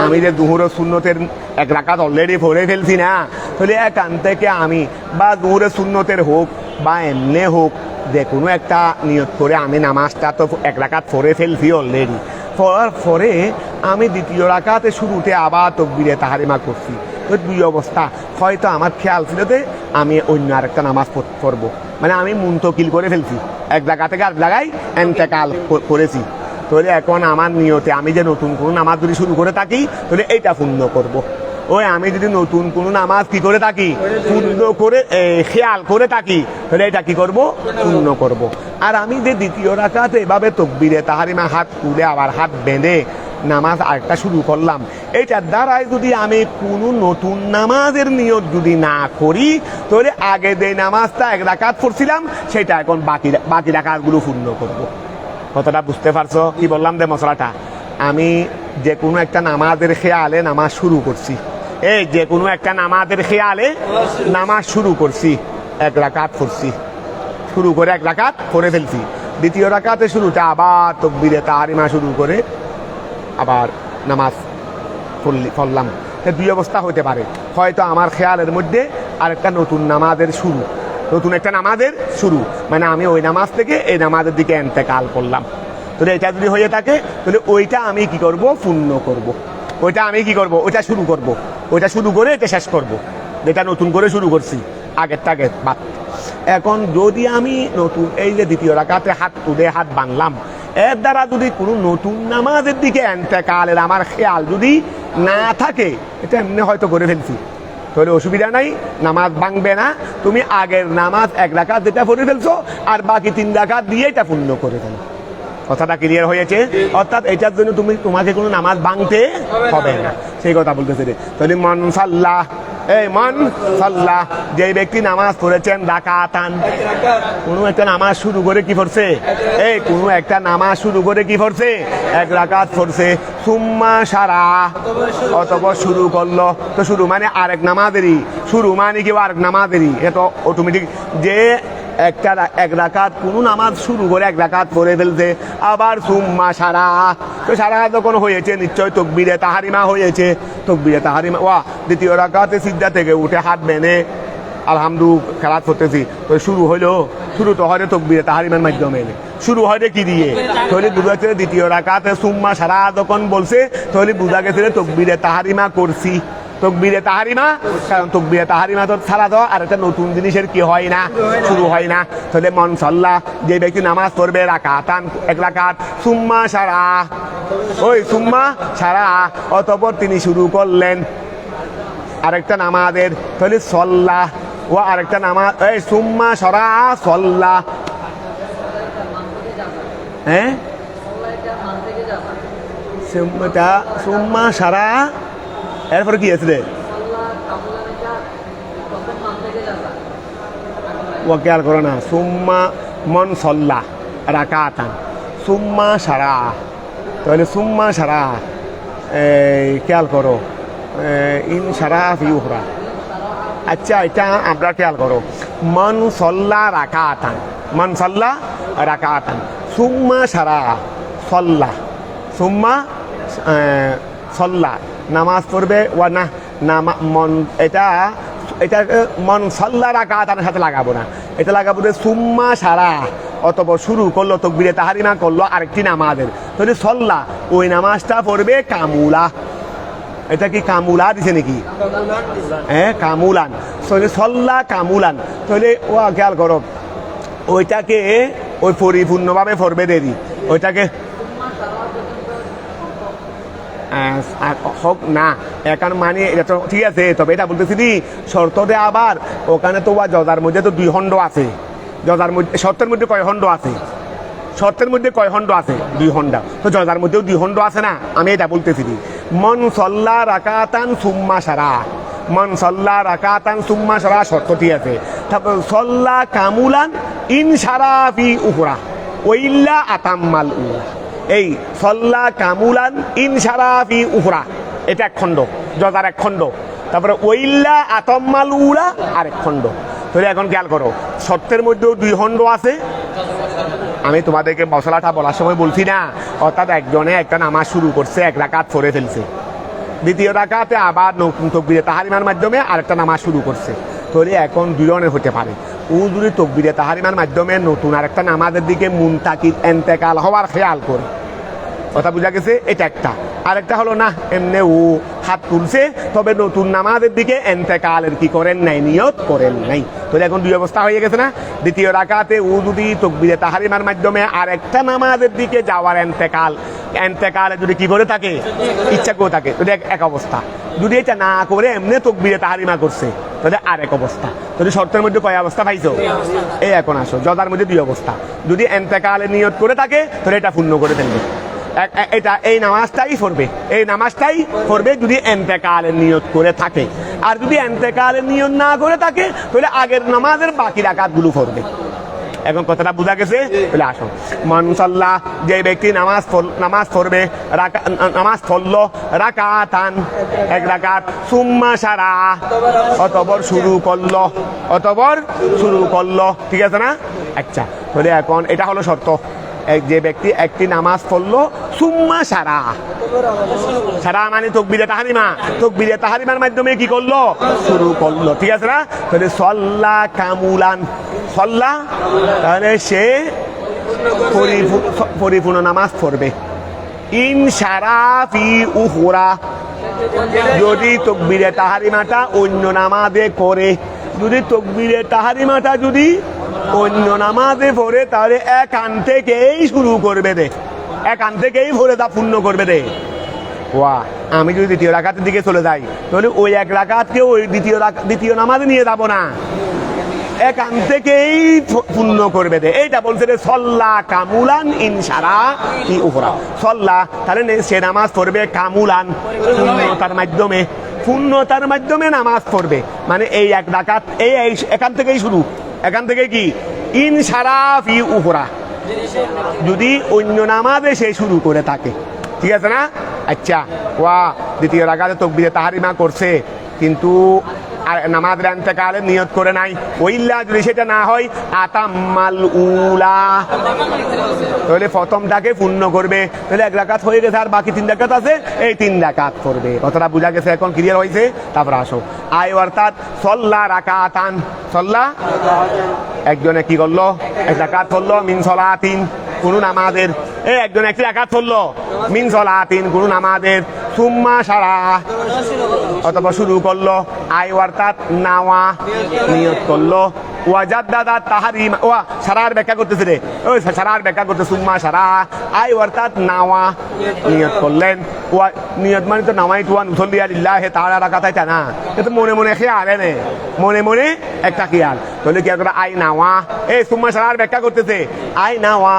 আমি যে দুহুরের সুন্নতের এক রাকাত অলরেডি পড়ে ফেলছি না, তাহলে এখান থেকে আমি বা দুহুরের সুন্নতের হোক বা এমনি হোক যে কোনো একটা নিয়ত করে আমি নামাজটা তো এক রাকাত পড়ে ফেলছি অলরেডি। পড়ার পরে আমি দ্বিতীয় রাকাতে শুরুতে আবার তকবীরে তাহরিমা করছি। তো দুই অবস্থা, হয়তো আমার খেয়াল ছিল যে আমি অন্য আরেকটা নামাজ পড়বো, মানে আমি মুনতাকিল করে ফেলছি, এক জায়গা থেকে আরেক জায়গায় এন্তেকাল করেছি। তাহলে এখন আমার নিয়তে আমি যে নতুন কোনো নামাজ যদি শুরু করে থাকি তাহলে এইটা পূর্ণ করব। আমি যদি নতুন কোনো নামাজ কি করে থাকি, পূর্ণ করে খেয়াল করে থাকি, তাহলে এটা কি করব, পূর্ণ করব। আর আমি যে দ্বিতীয় রাকাতে এভাবে তকবীরে তাহরিমা হাত তুলে আবার হাত বেঁধে নামাজ আরেকটা শুরু করলাম, এইটার দ্বারাই যদি আমি কোনো নতুন নামাজের নিয়ত যদি না করি, তাহলে আগে যে নামাজটা এক রাকাত পড়ছিলাম সেটা এখন বাকি রাকাতগুলো পূর্ণ করব। কতটা বুঝতে পারছো কি বললাম যে মশলাটা? আমি যে কোনো একটা নামাজের খেয়ালে নামাজ শুরু করছি, যে কোনো একটা নামাজের খেয়ালে নামাজ শুরু করছি, এক রাকাত পড়ছি, শুরু করে এক রাকাত পড়ে ফেলছি। দ্বিতীয় রাকাতে শুরুতে আবার তকবীরে তাহরিমা শুরু করে আবার নামাজ পড়লাম। দুই অবস্থা হতে পারে, হয়তো আমার খেয়ালের মধ্যে আরেকটা নতুন একটা নামাজের শুরু, মানে আমি ওই নামাজ থেকে এই নামাজের দিকে এন্তেকাল করলাম। তাহলে এটা যদি হয়ে থাকে তাহলে ওইটা আমি কি করব, পূর্ণ করব। ওইটা আমি কি করব, ওইটা শুরু করব, ওইটা শুরু করে এটা শেষ করব, যেটা নতুন করে শুরু করছি আগের বাদ। এখন যদি আমি নতুন এই যে দ্বিতীয় রাকাতে হাত তুলে হাত বাঁধলাম, এর দ্বারা যদি কোনো নতুন নামাজের দিকে এন্তেকালের আমার খেয়াল যদি না থাকে, এটা এমনি হয়তো করে ফেলছি, তাহলে অসুবিধা নাই, নামাজ ভাঙবে না। তুমি আগের নামাজ এক রাকাত যেটা পড়ে ফেলছো আর বাকি 3 রাকাত দিয়ে এটা পূর্ণ করে ফেলো। কথাটা ক্লিয়ার হয়েছে? অর্থাৎ এটার জন্য তোমাকে কোনো নামাজ ভাঙতে হবে না, সেই কথা বলতেছে রে। তাহলে মান সাল্লাহ, যে ব্যক্তি নামাজ পড়েছেন রাকাতান, কোনো একটা নামাজ শুরু করে কি পড়ছে, কোনো একটা নামাজ শুরু করে কি পড়ছে, এক রাকাত পড়ছে। সুম্মা সারা, অতঃপর শুরু করলো। তো শুরু মানে আরেক নামাজেরই শুরু, মানে কি আরেক নামাজেরই, এত অটোমেটিক যে এক রাকাত কোনো নামাজ শুরু করে এক রাকাত পড়ে ফেলছে, আবার সুম্মা সারা। তো সারা যখন হয়েছে নিশ্চয় তকবীরে তাহরিমা হয়েছে, তকবীরে তাহরিমা দ্বিতীয় রাকাতে সিজদা থেকে উঠে হাত বেঁধে আলহামদুলিল্লাহ খেলাত করতেছি। তো শুরু তো হয় তকবীরে তাহরিমার মাধ্যমে, শুরু হয় কি দিয়ে, তাহলে বুঝা গেছে দ্বিতীয় রাকাতে সুম্মা সারা যখন বলছে, তাহলে বুঝা গেছে তকবীরে তাহরিমা করছি। তকবীরে তাহরিমা, কারণ তকবীরে তাহরিমা তো ছাড়া তো আর একটা নতুন জিনিসের কি হয় না, শুরু হয় না। তাহলে মান সাল্লাহ, যে ব্যক্তি নামাজ পড়বে রাকাতান এক রাকাত, সুম্মা সারা, সুম্মা সারা, অতঃপর তিনি শুরু করলেন আরেকটা নামাজের। তাহলে সল্লাহ আরেকটা নামাজ, সুম্মা সারা সল্লাহ, সুম্মা সারা, এরপরে কি আছে রে, খেয়াল করো না, সুম্মা মন সল্লাহ রাকাতান সুম্মা সারা, তাহলে সুম্মা সারা খেয়াল করো, ইন সারা ফি উখরা। আচ্ছা এটা আমরা খেয়াল করো, মন সল্লা রাকাতান, মন সল্লা রাকাতান, সুম্মা সারা সল্লা, সুম্মা সল্লা নামাজ পড়বে মন, এটা মন সল্লা রাকাতানের সাথে লাগাবো না, এটা লাগাবো যে সুম্মা সারা, অতঃপর শুরু করলো তাকবীরে তাহরিমা করলো আরেকটি নামাজের। তাহলে সল্লা ওই নামাজটা পড়বে কামুলা। এটা কি কামুলা দিছে নাকি? কামুলান, সল্লা কামুলান। তাহলে খেয়াল করো, ওইটাকে ওই পরিপূর্ণভাবে পড়বে দেরি ওইটাকে হোক না এখন মানে এটা তো ঠিক আছে, তবে এটা বলতেছি শর্ততে আবার ওখানে তো জজার মধ্যে তো 2 খণ্ড আছে, জজার মধ্যে শর্তের মধ্যে কয় খণ্ড আছে, শর্তের মধ্যে কয় খণ্ড আছে 2 খণ্ড, তো জজার মধ্যেও 2 খণ্ড আছে না, আমি এটা বলতেছি মন সল্লা রাকাতান সুম্মা সারা, মন সল্লা রাকাতান সুম্মা সারা শর্ত ঠিক আছে, তারপর সল্লা কামুলান ইনসারা ফি উখরা ওইল্লা আতাম্মাল উলা, এই সল্লা কামুলান ইনসারা ফি উখরা এটা 1 খণ্ড, জজার 1 খণ্ড, তারপরে ওইল্লা আতাম্মাল উলা আরেক খণ্ড। তাহলে এখন খেয়াল করো শর্তের মধ্যেও 2 খণ্ড আছে। আমি তোমাদেরকে মশলাটা বলার সময় বলছি না, অর্থাৎ একজনে একটা নামাজ শুরু করছে, 1 রাকাত পড়ে ফেলছে, দ্বিতীয় রাকাতে আবার নতুন তাকবীরে তাহরিমার মাধ্যমে আরেকটা নামাজ শুরু করছে, তাহলে এখন 2 ধরনের হতে পারে। ও যদি তাকবীরে তাহরিমার মাধ্যমে নতুন আরেকটা নামাজের দিকে মুনতাকিল ইন্তেকাল হওয়ার খেয়াল করে, কথা বুঝা গেছে, এটা একটা। আরেকটা হলো না এমনি ও হাত তুলছে, তবে নতুন নামাজের দিকে ইন্তেকালের কি করেন নাই, নিয়ত করেন নাই, তাহলে এখন 2 অবস্থা হয়ে গেছে না। দ্বিতীয় রাকাতে ও যদি তাকবীরে তাহরিমার মাধ্যমে আরেকটা নামাজের দিকে যাওয়ার ইন্তেকালে যদি কি করে থাকে, ইচ্ছা করে থাকে, তাহলে এক অবস্থা। যদি এটা না করে এমনি তাকবীরে তাহরিমা করছে, তাহলে আরেক অবস্থা। তাহলে শর্তের মধ্যে কয় অবস্থা পাইছো, এই এখন আসো জজার মধ্যে 2 অবস্থা। যদি ইন্তেকালে নিয়ত করে থাকে তাহলে এটা পূর্ণ করে ফেলবে, এটা এই নামাজটাই পড়বে, এই নামাজটাই পড়বে যদি ইন্তেকালের নিয়ত করে থাকে। আর যদি ইন্তেকালের নিয়ত না করে থাকে তাহলে আগের নামাজের বাকি রাকাতগুলো পড়বে। এখন কথাটা বোঝা গেছে, তাহলে আসো মান সাল্লাহ, যে ব্যক্তি নামাজ পড়বে, নামাজ পড়লো রাকাতান 1 রাকাত, সুম্মা সারা অতঃপর শুরু করলো, ঠিক আছে না। আচ্ছা, তাহলে এখন এটা হলো শর্ত, যে ব্যক্তি একটি নামাজ পড়লো সুম্মা সারা, সারা মানে তাকবীরে তাহরিমার মাধ্যমে কি করলো, শুরু করলো, ঠিক আছে না। তাহলে সল্লা কামুলান, সল্লা তাহলে সে পরিপূর্ণ নামাজ পড়বে, ইনসারা ফি উখরা যদি তাকবীরে তাহরিমাটা অন্য নামাজে করে, যদি তাকবীরে তাহরিমাটা যদি অন্য নামাজে পড়ে তাহলে এখান থেকেই শুরু করবে দে, এখান থেকেই ভরে তা পূর্ণ করবে দে। আমি যদি দ্বিতীয় রাকাতের দিকে চলে যাই তাহলে ওই 1 রাকাতকে ওই দ্বিতীয় নামাজে নিয়ে যাবো না, এখান থেকেই পূর্ণ করবে দে। এইটা বলছে রে সল্লা কামুলান ইনসারা কি উখরা, সল্লা তাহলে সে নামাজ পড়বে কামুলান পূর্ণতার মাধ্যমে নামাজ পড়বে, মানে এই 1 রাকাত এই এখান থেকেই শুরু, এখান থেকে কি ইনসারা ফি উখরা যদি অন্য নামাজে সে শুরু করে থাকে, ঠিক আছে না। আচ্ছা, দ্বিতীয় রাকাতে তাকবীরে তাহরিমা করছে কিন্তু আর নামাজের ইন্তেকালের নিয়ত করে নাই, ওইল্লা যদি সেটা না হয় আতাম্মাল উলা, তাহলে প্রথমটাকে পূর্ণ করবে, তাহলে 1 রাকাত হয়ে গেছে, আর বাকি 3 রাকাত আছে, এই 3 রাকাত করবে। কথাটা বোঝা গেছে, এখন ক্লিয়ার হয়েছে। তারপর আসো আয় অর্থাৎ সল্লা রাকাতান, সল্লা একজনে কি করলো, 1 রাকাত পড়লো, মিন সলাতিন কোন নামাজের, একজনে 1 রাকাত পড়লো মিন সলাতিন কোন নামাজের, সুম্মা সারা অথবা শুরু করলো, আই অর্থাৎ নাওয়া নিয়ত করলো, ওয়াজাদ্দাদা তাহরিম, সারার ব্যাখ্যা করতেছে রে, ওই সারার ব্যাখ্যা করতে সুম্মা সারা, আই অর্থাৎ নাওয়া নিয়ত করলেন, নিয়ত মানে তো নামাই তুয়া নুসল্লি লিল্লাহি তাআলা রাকাতাইতা না, এটা মনে মনে খেয়াল এনে মনে মনে একটা খেয়াল, তাহলে কি করে আই নাওয়া, এই সুম্মা সারার ব্যাখ্যা করতেছে, আই নাওয়া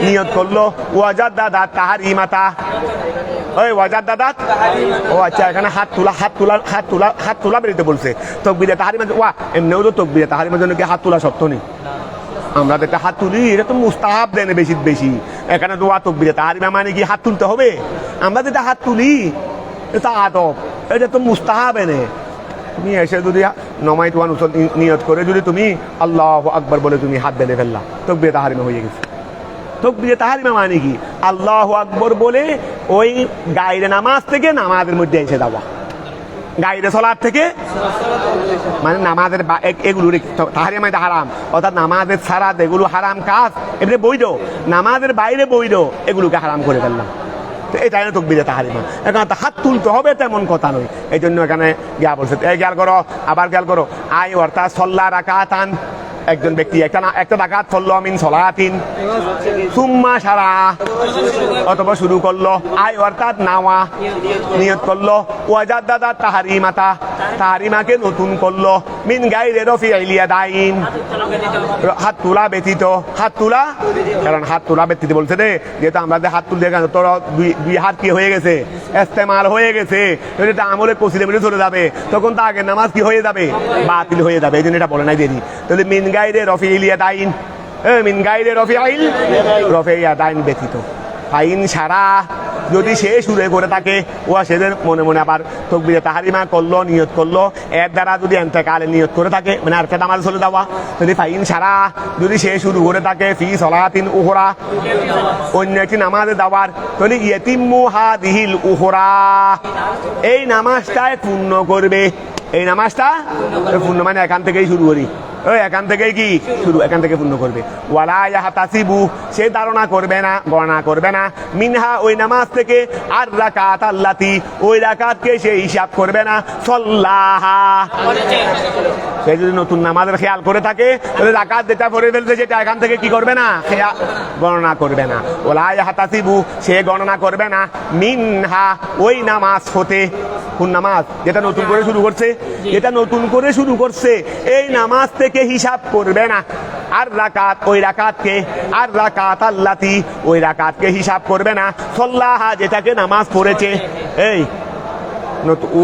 নিয়ত করলো, ওয়াজাদ্দাদা তাহরিমাতা, ওই ওয়াজাদ্দাদাত, আচ্ছা এখানে হাত তোলা বেরিতে বলছে, তাকবীরে তাহরিমা এমনিও তো তাকবীরে তাহরিমার জন্য কি হাত তোলা শর্ত নেই, আমরা যেটা হাত তুলি এটা তো মুস্তাহাব দেন বেশি, এখানে তো তাকবীরে তাহরিমা মানে কি হাত তুলতে হবে, আমরা যেটা হাত তুলি এটা আদব, এটা তো মুস্তাহাব এনে। তুমি এসে যদি নমাই তোয়ান নিয়ত করে যদি তুমি আল্লাহু আকবার বলে তুমি হাত বেঁধে ফেললা, তাকবীরে তাহরিমা হয়ে গেছে। তাকবীরে তাহরিমা মানে কি, আল্লাহু আকবার বলে ওই গায়রে নামাজ থেকে নামাজের মধ্যে এসে যাওয়া, গায়রে সালাত থেকে মানে নামাজের এগুলো তাহরিমা হারাম, অর্থাৎ নামাজের ছাড়া যেগুলো হারাম কাজ এগুলো বৈধ, নামাজের বাইরে বৈধ এগুলোকে হারাম করে ফেললাম, তো এটাই না তাকবীরে তাহরিমা। এখন হাত তুলতে হবে তেমন কথা নয়, এই জন্য এখানে গিয়া বলছে, এই খেয়াল করো, আবার খেয়াল করো, আই অর্থাৎ সল্লা রাকাতান একজন ব্যক্তি একটা রাকাত পড়লো মিন সলাতিন সুম্মা সারা অথবা শুরু করলো আয় অর্থাৎ নাওয়া নিয়ত করলো ওয়াজাদ্দাদা তাহারিমাকে নতুন করলো মিন গাইরে রফিইল ইয়াদাইন হাত তোলা ব্যতীত কারণ হাত তোলা ব্যতীত বলছে রে যেহেতু আমরা যে হাত তুলতে গেছে তোর দুই হাত কি হয়ে গেছে ইস্তেমাল হয়ে গেছে এটা আমলে কসিলে মিলে চলে যাবে তখন তো আগের নামাজ কি হয়ে যাবে বাতিল হয়ে যাবে এই জন্য এটা বলে নাই দেরি তাহলে মিন গাইরে রফিইল ইয়াদাইন মিন গাইরে রফিইল ইয়াদাইন ব্যতীত ফাইন সারা যদি সে শুরু করে থাকে ওয়া সেদের মনে মনে আবার তাকবীরে তাহরিমা করলো নিয়ত করলো এর দ্বারা যদি ইন্তেকালের নিয়ত করে থাকে মানে আর নামাজ চলে যাওয়া যদি ফাইন সারা যদি সে শুরু করে থাকে ফি সলাতিন উখরা অন্য একটি নামাজে যাওয়ার তাহলে ইয়াতিম্মু হাদিহিল উখরা এই নামাজটাই পূর্ণ করবে এই নামাজটা পূর্ণ মানে এখান থেকেই শুরু করি এখান থেকেই কি শুরু এখান থেকে পূর্ণ করবে ওয়ালা ইয়াহতাসিবু সে ধারণা করবে না গণনা করবে না মিনহা ওই নামাজ থেকে আর রাকাত আল্লাতি ওই রাকাতকে সে হিসাব করবে না সাল্লাহা সে যদি নতুন নামাজের খেয়াল করে থাকে তাহলে রাকাত যেটা পড়ে ফেলছে সেটা এখান থেকে কি করবে না গণনা করবে না ওয়ালা ইয়াহতাসিবু সে গণনা করবে না মিনহা ওই নামাজ হতে কোন নামাজ যেটা নতুন করে শুরু করছে এই নামাজ থেকে হিসাব করবে না আর রাকাত ওই রাকাতকে আর রাকাত আল্লাতি ওই রাকাতকে হিসাব করবে না সাল্লাহা যেটাকে নামাজ পড়েছে এই ও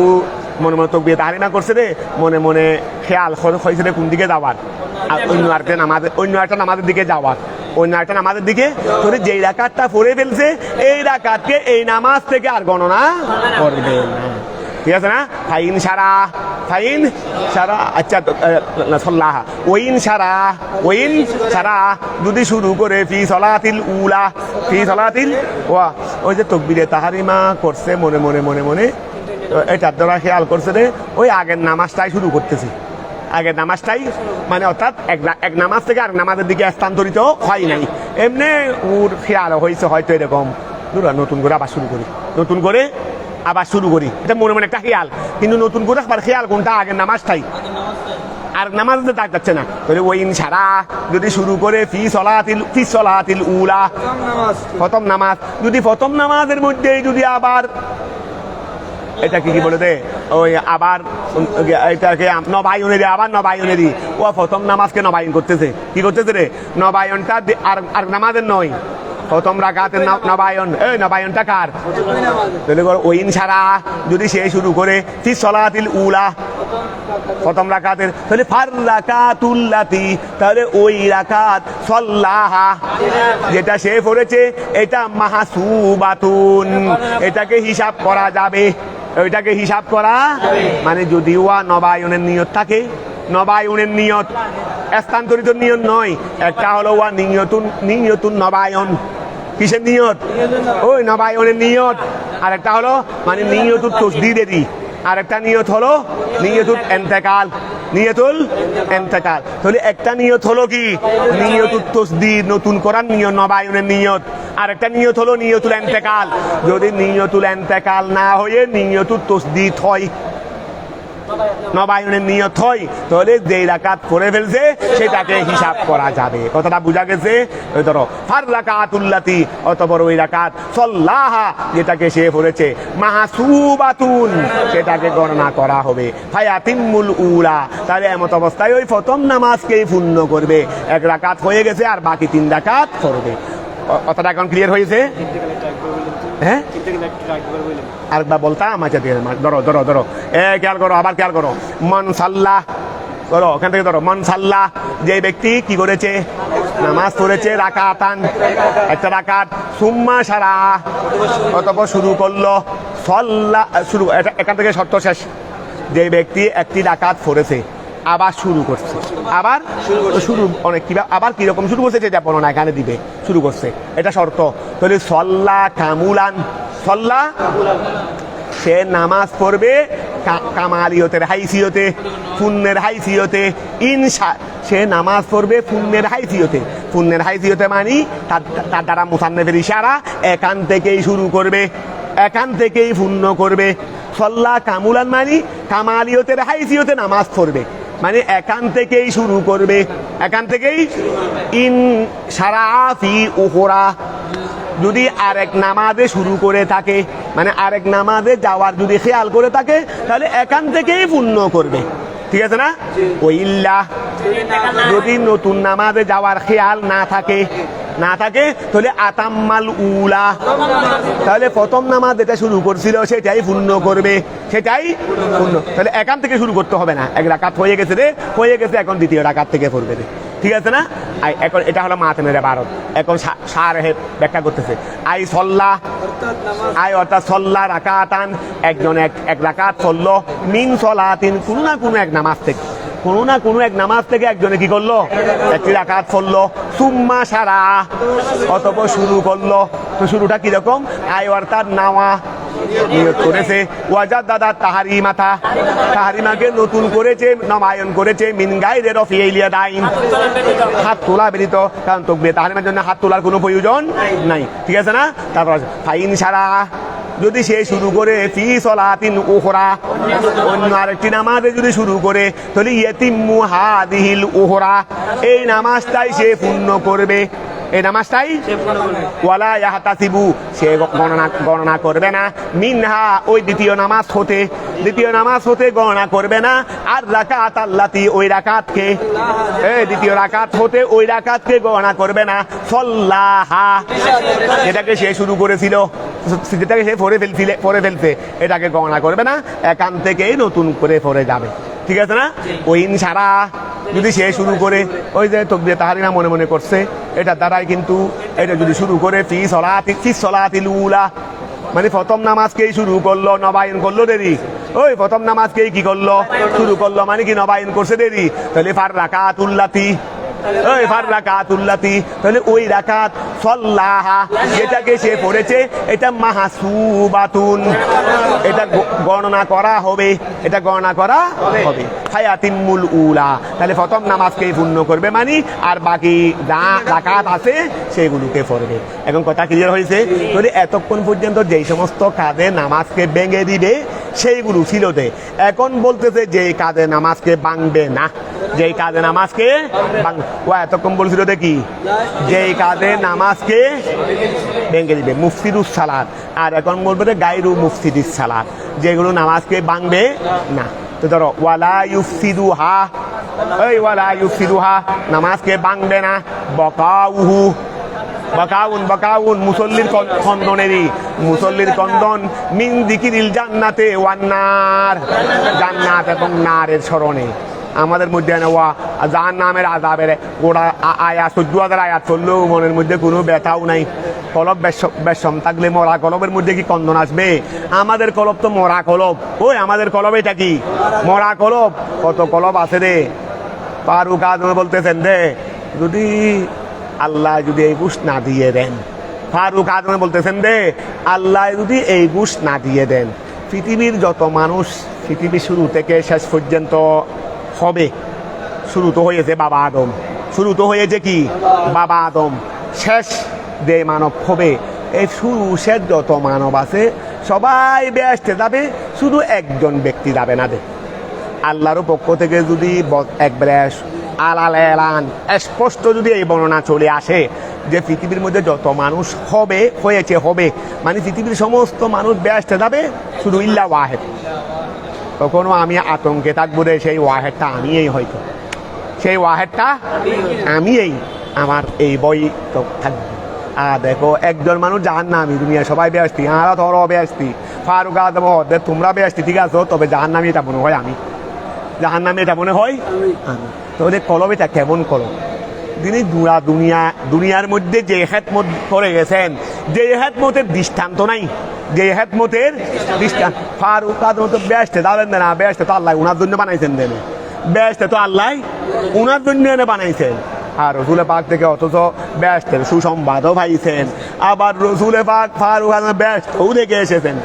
মনে মনে তাকবীর তাহরিমা করছে রে মনে মনে খেয়াল হয়েছে রে কোন দিকে যাওয়ার আর অন্য একটা নামাজের দিকে যাওয়ার অন্য একটা নামাজের দিকে তোর যেই রাকাতটা পড়ে ফেলছে এই রাকাতকে এই নামাজ থেকে আর গণনা করবে না ঠিক আছে না ফাইন সারা আচ্ছা সাল্লাহা ওইন সারা যদি শুরু করে ফি সলাতিল ওয়া ওই যে তাকবীরে তাহরিমা করছে মনে মনে এটার দ্বারা খেয়াল করছে রে ওই আগের নামাজটাই শুরু করতেছে আগের নামাজটাই মানে অর্থাৎ এক নামাজ থেকে আর নামাজের দিকে স্থানান্তরিত হয় নাই এমনি ওর খেয়াল হয়েছে হয়তো এরকম নতুন করে আবার শুরু করি এটা মনে মনে একটা খেয়াল কিন্তু নতুন করে আবার খেয়াল কোনটা আগের নামাজটাই আর নামাজ তাক যাচ্ছে না তাহলে ওই সারা যদি শুরু করে ফি সলাতিল উলা প্রথম নামাজ যদি প্রথম নামাজের মধ্যে যদি আবার এটা কি বলে দে ওই আবার এটাকে নবায়নেরই ও প্রথম নামাজকে নবায়ন করতেছে কি করতেছে রে নবায়নটা আর নামাজের নয় প্রথম রাকাতের নবায়নটা কার তাহলে ওইন সারা যদি সে শুরু করে ফি সলাতিল উলা প্রথম রাকাতের তাহলে ফার রাকাতুল্লাতি তাহলে ওই রাকাত সাল্লাহা যেটা সে পড়েছে এটা মাহসুবাতুন এটাকে হিসাব করা যাবে ওইটাকে হিসাব করা মানে যদি ওয়া নবায়নের নিয়ত থাকে নবায়নের নিয়ত স্থানান্তরিত নিয়ত নয় একটা হলো ওয়া নিয়তুন নবায়ন কিসের নিয়ত ওই নবায়নের নিয়ত আর একটা হলো মানে নিয়তুল তসদিদেরই আর একটা নিয়ত হলো নিয়তুল ইন্তেকাল তাহলে একটা নিয়ত হলো কি নিয়তুল তসদিদ নতুন করার নিয়ত নবায়নের নিয়ত আর একটা নিয়ত হলো নিয়তুল ইন্তেকাল যদি নিয়তুল ইন্তেকাল না হয়ে নিয়তুল তসদিদ হয় নবায়নের নিয়ত হয় তাহলে যেই রাকাত পড়ে ফেলছে সেটাকে হিসাব করা যাবে কথাটা বুঝা গেছে ওই ধরো ফার রাকাতুল্লাতি অতঃপর ওই রাকাত সাল্লাহা যেটাকে সে পড়েছে মাহসুবাতুন সেটাকে গণনা করা হবে ফায়াতিমুল উলা তাহলে এমত অবস্থায় ওই প্রথম নামাজকেই পূর্ণ করবে এক রাকাত হয়ে গেছে আর বাকি 3 রাকাত পড়বে কথাটা এখন ক্লিয়ার হয়েছে হ্যাঁ আরেকবার বলতাম আচ্ছা ধরো খেয়াল করো মন সাল্লাহ ধরো ওখান থেকে ধরো মন সাল্লাহ যে ব্যক্তি কি করেছে নামাজ পড়েছে রাকাতান একটা রাকাত সুম্মা সারা অতঃপর শুরু করলো শুরু এখান থেকে শর্ত শেষ যে ব্যক্তি একটি রাকাত পড়েছে আবার শুরু করছে আবার শুরু অনেক আবার কিরকম শুরু করছে যেটা বর্ণনা এখানে দিবে শুরু করছে এটা শর্ত তাহলে সল্লা কামুলান সল্লা সে নামাজ পড়বে কামালিয়তের হাইসিয়তে পুণ্যের হাইসিয়তে সে নামাজ পড়বে পুণ্যের হাইসিয়তে মানি তার দ্বারা মুসান্নেফের ইশারা এখান থেকেই শুরু করবে এখান থেকেই পূর্ণ করবে সল্লা কামুলান মানি কামালিয়তের হাইসিয়তে নামাজ পড়বে মানে এখান থেকেই শুরু করবে, এখান থেকেই। ইন সারাফি উখরা, যদি আরেক নামাজে শুরু করে থাকে, মানে আরেক নামাজে যাওয়ার যদি খেয়াল করে থাকে, তাহলে এখান থেকেই পূর্ণ করবে, ঠিক আছে না? ওই ইল্লা, যদি নতুন নামাজে যাওয়ার খেয়াল না থাকে, তাহলে আতাম্মাল উলা, তাহলে প্রথম নামাজ যেটা শুরু করছিল সেটাই পূর্ণ করবে, সেটাই পূর্ণ। তাহলে এখান থেকে শুরু করতে হবে না, এক রাকাত হয়ে গেছে রে, হয়ে গেছে, এখন দ্বিতীয় রাকাত থেকে পড়বে রে, ঠিক আছে না? এখন এটা হলো মাতেনের ইবারত। এখন শারহে ব্যাখ্যা করতেছে, আই সল্লাহ, আই অর্থাৎ সল্লাহ রাকাতান, একজন এক রাকাত পড়লো, মিন সলাতিন, কোনো না কোনো এক নামাজ থেকে, কোনো না কোনো এক নামাজ থেকে একজনে কি করলো, একটি রাকাত পড়লো, সুম্মা সারা, অতঃপর শুরু করলো। তো শুরুটা কিরকম? আই অর্থাৎ নাওয়া, নিয়ত করেছে, ওয়াজাদ দাদা তাহারিমাতা, তাহারিমাকে নতুন করেছে, নবায়ন করেছে, মিন গায়রি রফিইল ইয়াদাইন, হাত তোলা ব্যতীত, কারণ তাকবীর তাহরিমার জন্য হাত তোলার কোনো প্রয়োজন নাই, ঠিক আছে না? তারপর ফাইন সারা, যদি সে শুরু করে ফি সলাতিন উখরা, অন্য আরেকটি নামাজে যদি শুরু করে, তাহলে ইয়াতিম্মু হাদিহিল উখরা, এই নামাজটাই সে পূর্ণ করবে, এই নামাজটাই। ওয়ালা ইয়াহতাসিবু, সে গণনা করবে না, মিনহা, ওই দ্বিতীয় নামাজ হতে গণনা করবে না, আর রাকাত আল্লাতি, ওই রাকাতকে, দ্বিতীয় রাকাত হতে ওই রাকাতকে গণনা করবে না, সল্লাহা, যেটাকে সে শুরু করেছিল, যেটাকে সে পড়ে ফেলছে, এটাকে গণনা করবে না, এখান থেকেই নতুন করে পড়ে যাবে, ঠিক আছে না? ওই ইনসারা, যদি সে শুরু করে ওই যে তাকবীর তাহরিমা মনে মনে করছে, এটা দ্বারাই কিন্তু, এটা যদি শুরু করে ফি সলাতিল উলা, মানে প্রথম নামাজকেই শুরু করলো, নবায়ন করলো দেরি, ওই প্রথম নামাজকেই কি করলো, শুরু করলো, মানে কি নবায়ন করছে দেরি, তাহলে ফার রাকাতুল্লাতি, ওই ফার রাকাতুল্লাতি, তাহলে ওই রাকাত সল্লাহা, যেটাকে সে পড়েছে, এটা মাহসুবাতুন, এটা গণনা করা হবে, এটা গণনা করা হবে। হায়াতিমুল উলা, তাহলে প্রথম নামাজকেই পূর্ণ করবে, মানে আর বাকি যা রাকাত আছে সেগুলোকে পড়বে। এখন কথা ক্লিয়ার হয়েছে? তাহলে এতক্ষণ পর্যন্ত যেই সমস্ত কাজে নামাজকে ভেঙে দিবে সেইগুলো ছিল দে, এখন বলতেছে যে কাজে নামাজকে ভাঙবে না, যেই কাজে নামাজকে ও এতক্ষণ বলছিল দেখি, যেই কাজে নামাজকে ভেঙে দিবে, মুফসিদুস সালাত, আর এখন বলবে যে গায়রু মুফসিদিস সালাত, যেগুলো নামাজকে ভাঙবে না। তো ধরো ওয়ালা ইউফসিদুহা, ওই ওয়ালা ইউফসিদুহা, নামাজকে ভাঙবে না, বকাউহু, বকাউন মুসল্লির খন্দনেরই, মুসল্লির খন্দন, মিন যিকিরিল জান্নাতে ওয়ান নার, জান্নাত এবং নারের স্মরণে। আমাদের মধ্যে জাহান্নামের আযাবের গোড়া আয়াত 14,000 আয়াত চললেও মনের মধ্যে কোনো ব্যথাও নাই, কলব বেশম থাকলে মরা কলবের মধ্যে কি কন্দন আসবে? আমাদের কলব তো মরা কলব, ওই আমাদের কলব এটা কি মরা কলব। কত কলব আছে রে, ফারুক আজম বলতেছেন রে, যদি আল্লাহ যদি এই বুঝ না দিয়ে দেন, ফারুক আজম বলতেছেন রে, আল্লাহ যদি এই বুঝ না দিয়ে দেন, পৃথিবীর যত মানুষ, পৃথিবীর শুরু থেকে শেষ পর্যন্ত হবে, শুরু তো হয়েছে বাবা আদম, শুরু তো হয়েছে কি বাবা আদম, শেষ যে মানব হবে, এই শুরু শেষ যত মানব আছে সবাই বেহেশতে যাবে, শুধু একজন ব্যক্তি যাবে না দে। আল্লাহর পক্ষ থেকে যদি একবারে আলাল এলান স্পষ্ট যদি এই বর্ণনা চলে আসে যে পৃথিবীর মধ্যে যত মানুষ হবে, হয়েছে, হবে, মানে পৃথিবীর সমস্ত মানুষ বেহেশতে যাবে, শুধু ইল্লা ওয়াহেদ, তখনও আমি আতঙ্কে থাকবো রে, সেই ওয়াহেদটা আমিই, হয়তো সেই ওয়াহেদটা আমিই, আমার এই বই তো থাকবে। আর দেখো একজন মানুষ জাহান্নামী, দুনিয়া সবাই বেহেশতি, আর তোরও বেহেশতি, ফারুক আদম তোমরা বেহেশতি, ঠিক আছে, তবে জাহান্নামী এটা মনে হয় আমি, জাহান্নামী এটা মনে হয় আমি। তাহলে কলম এটা কেমন কলম? তিনি দুনিয়ার মধ্যে যে হেকমত করে গেছেন, যে হেকমতের দৃষ্টান্ত নাই, যে হেকমতের দৃষ্টান্ত, ফারুক আদম তো বেহেশতে যাবেন না, বেহেশতে তো আল্লাহ উনার জন্য বানাইছেন, দেন বেহেশতে তো আল্লাহ উনার জন্য বানাইছেন। আর রসুল পাক থেকে অথচ বেহেশতের সুসংবাদও পাইছেন, আবার রসুল পাক ফারুক আদম বেহেশতও দেখে এসেছেন।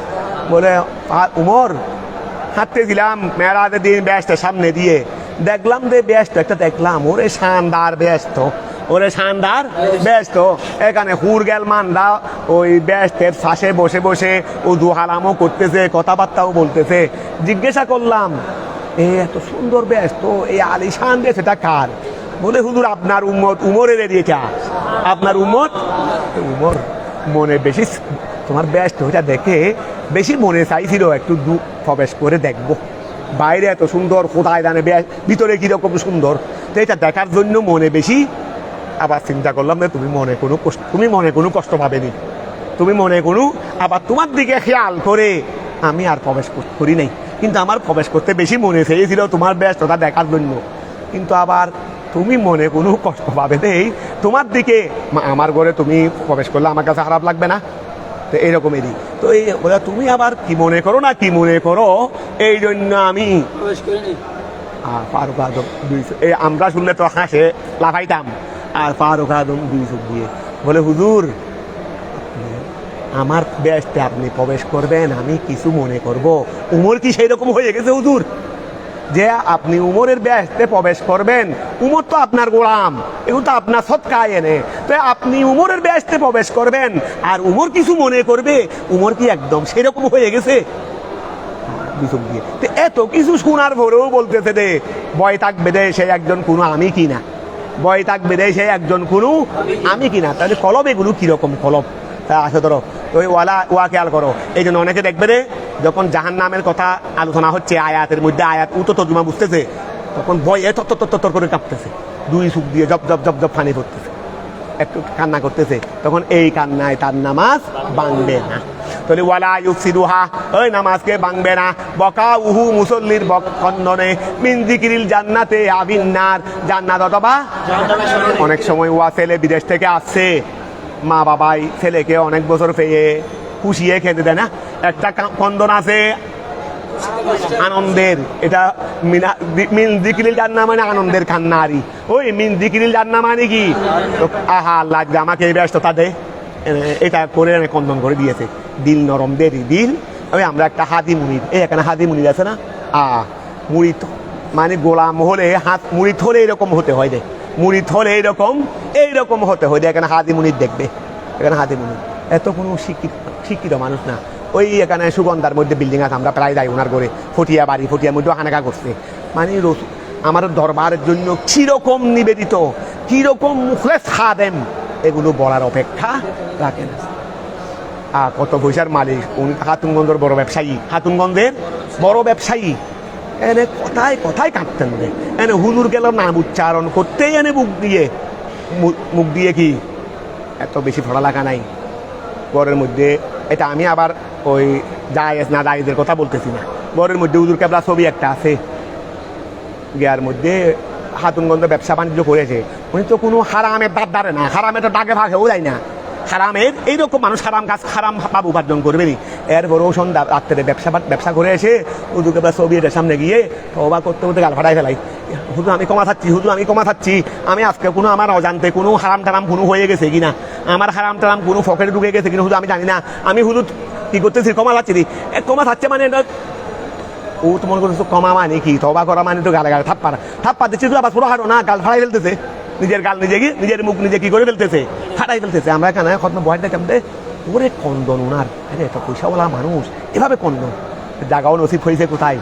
বলে উমর হাঁটতেছিলাম মেরাজের দিন বেহেশতের সামনে দিয়ে, দেখলাম যে ব্যস্ত একটা দেখলাম, ওরে শানদার ব্যস্ত, ওরে শানদার ব্যস্ত, এখানে হুর গেল মানরা ওই ব্যস্তের পাশে বসে বসে ও দুহালামও করতেছে, কথাবার্তাও বলতেছে। জিজ্ঞাসা করলাম এত সুন্দর ব্যস্ত এই আলিশান বেশ, এটা কার? বলে হুজুর আপনার উম্মত উমরের এরিয়েটা, আপনার উম্মত উমর। মনে বেশি তোমার ব্যস্ত ওইটা দেখে বেশি মনে চাইছিল একটু প্রবেশ করে দেখবো বাইরে এত সুন্দর, কোথায় জানে ভিতরে কিরকম সুন্দর, তো এটা দেখার জন্য মনে বেশি। আবার চিন্তা করলাম যে তুমি মনে কোনো কষ্ট পাবেনি, তুমি মনে কোনো, আবার তোমার দিকে খেয়াল করে আমি আর প্রবেশ করি নাই, কিন্তু আমার প্রবেশ করতে বেশি মনে চেয়েছিল তোমার ব্যস্ততা দেখার জন্য, কিন্তু আবার তুমি মনে কোনো কষ্ট পাবে নেই, তোমার দিকে আমার ঘরে তুমি প্রবেশ করলে আমার কাছে খারাপ লাগবে না? তো এইরকমেরই তো এই বলে তুমি আবার কি মনে করো না কি মনে করো, এই জন্য আমি প্রবেশ করিনি। ফারুক আদম এই আমরা শুনলে তো হাসে লাফাইতাম, আর ফারুক আদম 2 চোখ দিয়ে বলে হুজুর আমার ব্যস্তে আপনি প্রবেশ করবেন, আমি কিছু মনে করব? উমর কি সেই রকম হয়ে গেছে হুজুর যে আপনি উমরের ব্যস্তে প্রবেশ করবেন? উমর তো আপনার গোলাম, এগুলো তো আপনার সৎকায় এনে, তো আপনি উমরের ব্যস্তে প্রবেশ করবেন আর উমর কিছু মনে করবে? উমর কি একদম সেরকম হয়ে গেছে? এত কিছু শোনার পরেও বলতেছে রে ভয় থাকবে রে সে একজন কোনো আমি কিনা, ভয় থাকবে রে সে একজন কোনো আমি কিনা। তাহলে কলব এগুলো কিরকম কলব? তা আসে ধরো ওই ওয়া খেয়াল করো। এই জন্য অনেকে দেখবে রে যখন জাহান্নামের কথা আলোচনা হচ্ছে আয়াতের মধ্যে, আয়াত তর্জমা বুঝতেছে, তখন ভয়ে তত্তর করে কাঁপতেছে, 2 চোখ দিয়ে জব জব জব জব পানি পড়তেছে, একটু কান্না করতেছে, তখন এই কান্নায় তার নামাজ ভাঙবে না। তাহলে ওয়ালা ইউফসিদুহা, ওই নামাজকে ভাঙবে না। বকা উহু মুসল্লির বকন্দনে মিন যিকিরিল জান্নাতে আবিন্নার, জান্নাত অথবা অনেক সময় ওয়া ছেলে বিদেশ থেকে আসছে, মা বাবাই ছেলেকে অনেক বছর পেয়ে খুশিয়ে খেতে দেয় না, একটা কন্দন আছে আনন্দের, এটা মিন যিকিরিল জান্নাহ মানে আনন্দের কান্নারি, ওই মিন যিকিরিল জান্নাহ মানে কি আহা লাগবে আমাকে এই ব্যস্ততা দে, এটা করে কন্দন করে দিয়েছে। দিল নরম দেরি দিল। ওই আমরা একটা হাদি মুনির, এই এখানে হাদি মুনির আছে না, মুড়িদ মানে গোলাম হলে হাত মুড়িদ হলে এরকম হতে হয় রে, মুড়িদ হলে এইরকম হতে হয় রে। এখানে হাদি মুনির দেখবে, এখানে হাদি মুনির এত কোনো শিক্ষিত মানুষ না। ওই এখানে সুগন্ধার মধ্যে বিল্ডিং আছে, আমরা প্রায় যাই ওনার করে, ফটিয়া বাড়ি, ফটিয়ার মধ্যে হানাকা করছে, মানে আমার দরবারের জন্য কিরকম নিবেদিত, কিরকম মুখলেস খাদেম, এগুলো বলার অপেক্ষা রাখে না। কত পয়সার মালিক উনি, খাতুনগঞ্জের বড় ব্যবসায়ী, খাতুনগঞ্জের বড় ব্যবসায়ী, এনে কথায় কথায় কাঁদতেন রে, এনে হুজুর গেল নাম উচ্চারণ করতেই এনে মুখ দিয়ে কি এত বেশি পড়ালেখা নাই ঘরের মধ্যে। এটা আমি আবার ওই জায়েজ না জায়েজের কথা বলতেছি না, ঘরের মধ্যে হুজুর কেবলা ছবি একটা আছে, গিয়ার মধ্যে খাতুনগঞ্জে ব্যবসা বাণিজ্য করেছে, উনি তো কোনো হারামের দাঁত দাঁড়ে না, হারামে তো ডাকে ভাগেও যায় না, হারামের এইরকম মানুষ হারাম কাজ হারাম বাবু উপার্জন করবে নি। এরপরেও সন্ধ্যা রাত্রে ব্যবসা করে এসে হুজুরকে ছবি এটার সামনে গিয়ে তওবা করতে করতে গাল ফাটাই ফেলাই, হুজুর আমি ক্ষমা থাকছি, হুজুর আমি ক্ষমা থাকছি, আমি আজকে কোনো আমার অজান্তে কোনো হারাম টারাম কোনো হয়ে গেছে কিনা, আমার হারাম টারাম কোনো ফকেটে ঢুকে গেছে কিনা হুজুর আমি জানি না, আমি হুজুর কি করতেছি ক্ষমা থাকছি, ক্ষমা থাকছে মানে এটা ও তো মনে করছো ক্ষমা মানে কি, তওবা করা মানে তো গালে গালে থাপ্পা দিচ্ছি, তুই আবার পুরো হারো না, গাল ফাটাই ফেলতেছে, নিজের গাল নিজের মুখ নিজে কি করে ফেলতেছে, ফাটাই ফেলতেছে। আমরা এখানে খতম বয়ান দেখতাম দে ওরে কন্দন ওনার, আরে এত পয়সাওয়ালা মানুষ এভাবে কন্দন, জাগাও নসিব হয়েছে কোথায়,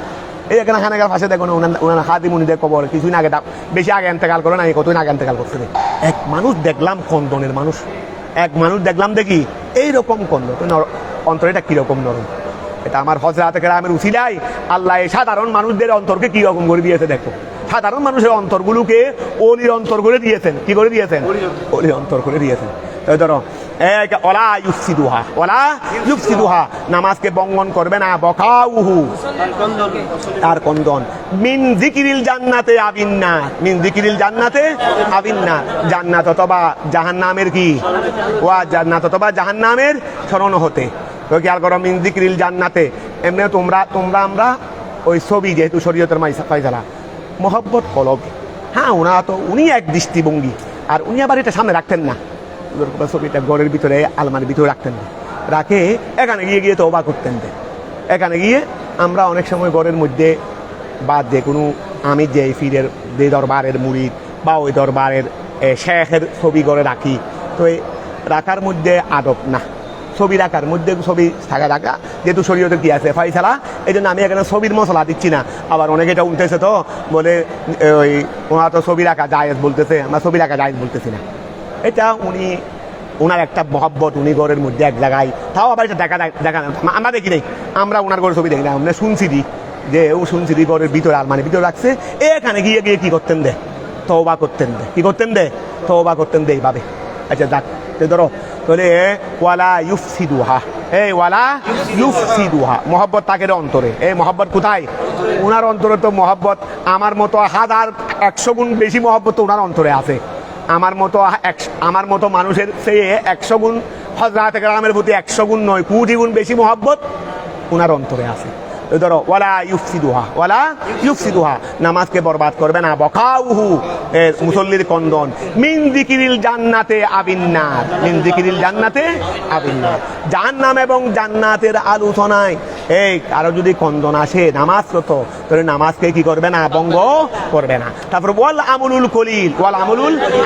এই এখানে খানাগার পাশে দেখো না ওনার হাতি মুনিদের কবর, কিছুদিন আগে বেশি আগে এন্তেকাল করে না, কতদিন আগে এন্তেকাল করছে। এক মানুষ দেখলাম কন্দনের মানুষ, এক মানুষ দেখলাম দেখি এইরকম কন্দন, অন্তর এটা কিরকম নরম। এটা আমার হযরত কেরামের উসিলায় আল্লাহ সাধারণ মানুষদের অন্তরকে কি রকম করে দিয়েছে দেখো, সাধারণ মানুষের অন্তরগুলোকে ওলির অন্তর করে দিয়েছেন, কি করে দিয়েছেন, ওলির অন্তর করে দিয়েছেন। ধরো ওলা ইউফসিদুহা, নামাজকে বঙ্গন করবে না, বকাউহু তার কন্দন, মিন যিকিরিল জান্নাতে আবিন্না, মিন যিকিরিল জান্নাতে আবিন্না, জান্নাত অথবা জাহান্নামের কি ওয়া জান্নাত অথবা জাহান্নামের স্মরণ হতে। তো খেয়াল করো মিন যিকিরিল জান্নাতে, এমনি তোমরা আমরা ওই ছবি যেহেতু শরীয়তের ফায়সালা মহব্বত কলব, হ্যাঁ ওনা তো উনি এক দৃষ্টিভঙ্গি, আর উনি আবার এটা সামনে রাখতেন না, ছবিটা ঘরের ভিতরে আলমারির ভিতরে রাখতেন না, রাখে এখানে গিয়ে তওবা করতেন। এখানে গিয়ে আমরা অনেক সময় ঘরের মধ্যে বা যে কোনো আমি যে ফিরের যে দরবারের মুরিদ বা ওই দরবারের শেখের ছবি করে রাখি, তো এই রাখার মধ্যে আদব না, ছবি রাখার মধ্যে ছবি থাকা যেহেতু শরীয়তে কি আছে ফাইসালা, এই জন্য আমি এখানে ছবির মশলা দিচ্ছি না। আবার অনেকে এটা উঠতেছে তো বলে ওই ওনারা তো ছবি রাখা জায়েজ বলতেছে, আমরা ছবি রাখা জায়েজ বলতেছি না। এটা ওনার একটা মহব্বত, উনি ঘরের মধ্যে এক জায়গায়, তাও আবার এটা দেখা আমরা দেখি নেই, আমরা ওনার ঘরে ছবি দেখি না, আমরা শুনছি যে ও শুনছি ঘরের ভিতরে আলমারির ভিতরে রাখছে, এখানে গিয়ে কি করতেন দে, তওবা করতেন দে, কি করতেন দে, তওবা করতেন দে এইভাবে। আচ্ছা যাক, ধরো তাহলে ওয়ালা ইউফসিদুহা, এই ওয়ালা ইউফসিদুহা, মহব্বত তাকে অন্তরে। এই মহব্বত কোথায়? ওনার অন্তরে তো মহব্বত আমার মতো 1000-100 গুণ বেশি মহব্বত তো ওনার অন্তরে আছে। আমার মতো মানুষের চেয়ে 100 গুণ, হযরত কেরামের প্রতি 100 গুণ নয়, কোটি গুণ বেশি মহব্বত ওনার অন্তরে আছে। ধরো ওয়ালা ইউফসিদুহা, নামাজকে বরবাদ করবে না। বকাউহু, মুসল্লির কন্দন। মিন যিকিরিল জান্নাতে আবিন্নার, মিন যিকিরিল জান্নাতে আবিন্নার, জাহান্নাম এবং জান্নাতের আলোচনায় এই কারো যদি কন্দন আসে নামাজরত, তাহলে নামাজকে কি করবে না, ভঙ্গ করবে না। তারপর ওয়াল আমলুল কলিল,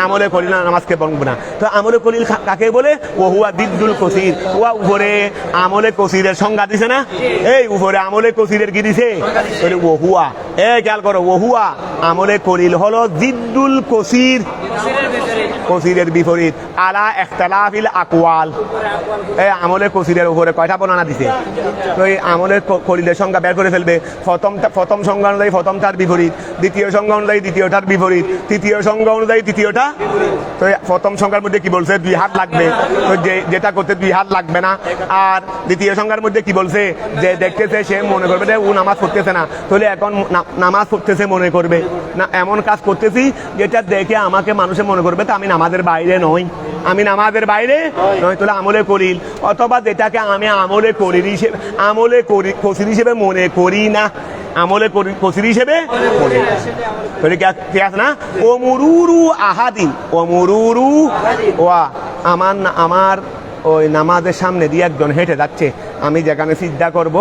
আমলে কলিল, নামাজকে ভঙ্গ না। তো আমলে কলিল কাকে বলে? ওহুয়া দিদ্দুল কসির, ওয়া উপরে আমলে কসিরের সংজ্ঞা দিছে না, এই উপরে আমলে কসিরের কি দিছে? তাহলে ওহুয়া, খেয়াল করো, ওহুয়া আমলে কলিল হলো জিদ্দুল কসির, কসিরের বিপরীত। আলা ইখতিলাফিল আকওয়াল, আমলে কসিরের উপরে কয়টা বর্ণনা দিছে? তো এই আমলে কলিলের সংজ্ঞা বের করে ফেলবে। প্রথম সংজ্ঞা অনুযায়ী প্রথমটার বিপরীত, দ্বিতীয় সংজ্ঞা অনুযায়ী দ্বিতীয়টার বিপরীত, তৃতীয় সংজ্ঞা অনুযায়ী তৃতীয়টা। তো প্রথম সংজ্ঞার মধ্যে কি বলছে? 2 হাত লাগবে, তো যেটা করতে 2 হাত লাগবে না। আর দ্বিতীয় সংজ্ঞার মধ্যে কি বলছে? যে দেখতেছে সে মনে করবে যে ও নামাজ পড়তেছে না, তাহলে এখন নামাজ পড়তেছে মনে করবে না, এমন কাজ করতেছি যেটা দেখে আমাকে মানুষে মনে করবে তো আমি নামাজের বাইরে নই, আমি নামাজের বাইরে নয়, তাহলে আমলে করিল। অথবা যেটাকে আমি আমলে করিল হিসেবে, কসির হিসেবে মনে করি না, আমলে কসির হিসেবে মনে করি। কি আছে না? ওমুরুরু আহাদিন, ওমুরুরু, ওয়া আমার ওই নামাজের সামনে দিয়ে একজন হেঁটে যাচ্ছে, আমি যেখানে সিজদা করব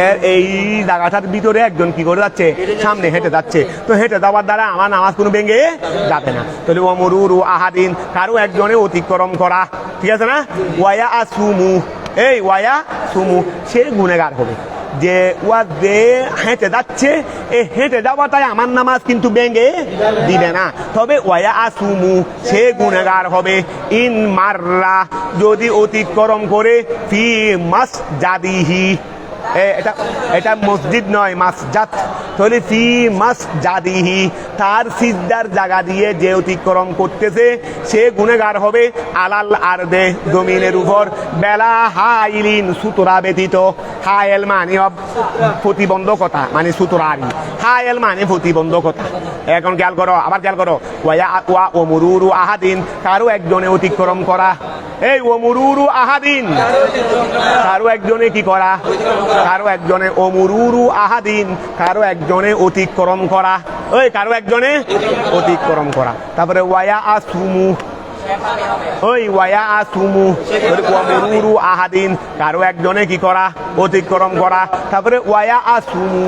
এর এই জায়গাটার ভিতরে একজন কি করে যাচ্ছে? সামনে হেঁটে যাচ্ছে। তো হেঁটে যাওয়ার দ্বারা আমার নামাজ কোনো ভেঙে যাবে না। তাহলে ওমুরুরু আহাদিন, কারো একজনে অতিক্রম করা, ঠিক আছে না? ওয়ায়া আসুমু, এই ওয়ায়া সুমু, সে গুনেগার হবে। যে হেঁটে যাচ্ছে, এই হেঁটে যাওয়াটাই আমার নামাজ কিন্তু ভেঙে দিবে না, তবে ওয়া আসুমু, সে গুনেগার হবে। ইন মাররা, যদি অতিক্রম করে, ফি মাসজাদিহি, এটা মসজিদ নয়, মাসজাদ, তাহলে ফি মাসজাদিহি, তার সিজদার জায়গা দিয়ে যে অতিক্রম করতেছে সে গুনেগার হবে। আলাল আরদে, জমিনের উপর, বেলা হাইলিন, সুতরা ব্যতীত। হায়েল মানে প্রতিবন্ধকতা, মানে সুতরারি, হায়েল মানে প্রতিবন্ধকতা। এখন খেয়াল করো, আবার খেয়াল করো, ওয়া ওমুরুরু আহাদিন, কারো একজনে অতিক্রম করা। এই ওমুরুরু আহাদিন, কারো একজনে কি করা? কারো একজনে, ওমুরুরু আহাদিন, কারো একজনে অতিক্রম করা, ওই কারো একজনে অতিক্রম করা। তারপরে ওয়া আসুমু, ওই ওয়া আসুমু, ওমুরুরু আহাদিন, কারো একজনে কি করা? অতিক্রম করা। তারপরে ওয়া আসুমু,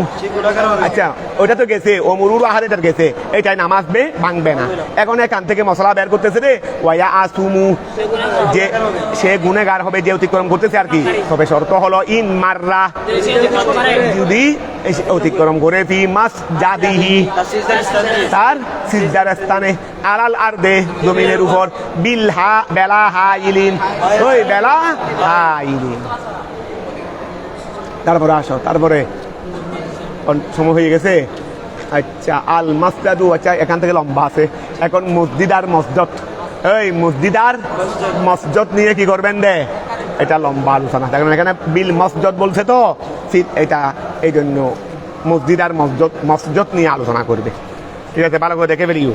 আচ্ছা ওইটা তো গেছে, ওমুরুরু আহাদিন গেছে, এটাই নামাজ ভাঙবে না। এখন এখান থেকে মশলা বের করতেছে রে, ওয়া আসুমু, যে সে গুনেগার হবে যে অতিক্রম করতেছে আর কি। তবে শর্ত হলো ইন মাররা, যদি অতিক্রম করে, ফি মাসজাদিহি, তার সিজদার স্থানে, আলাল আরদে, জমিনের উপর, বেলা হাইলিন, ওই বেলা হাইলিন। তারপরে আসো, তারপরে সময় হয়ে গেছে। আচ্ছা আল মাসজাদু, আচ্ছা এখান থেকে লম্বা আছে। এখন মসজিদ আর মসজিদ, এই মসজিদ আর মসজিদ নিয়ে কি করবেন রে? এটা লম্বা আলোচনা। দেখেন এখানে বিল মসজিদ বলছে তো, এটা এই জন্য মসজিদ আর মসজিদ নিয়ে আলোচনা করবে। ঠিক আছে, ভালো করে দেখে ফেলিও।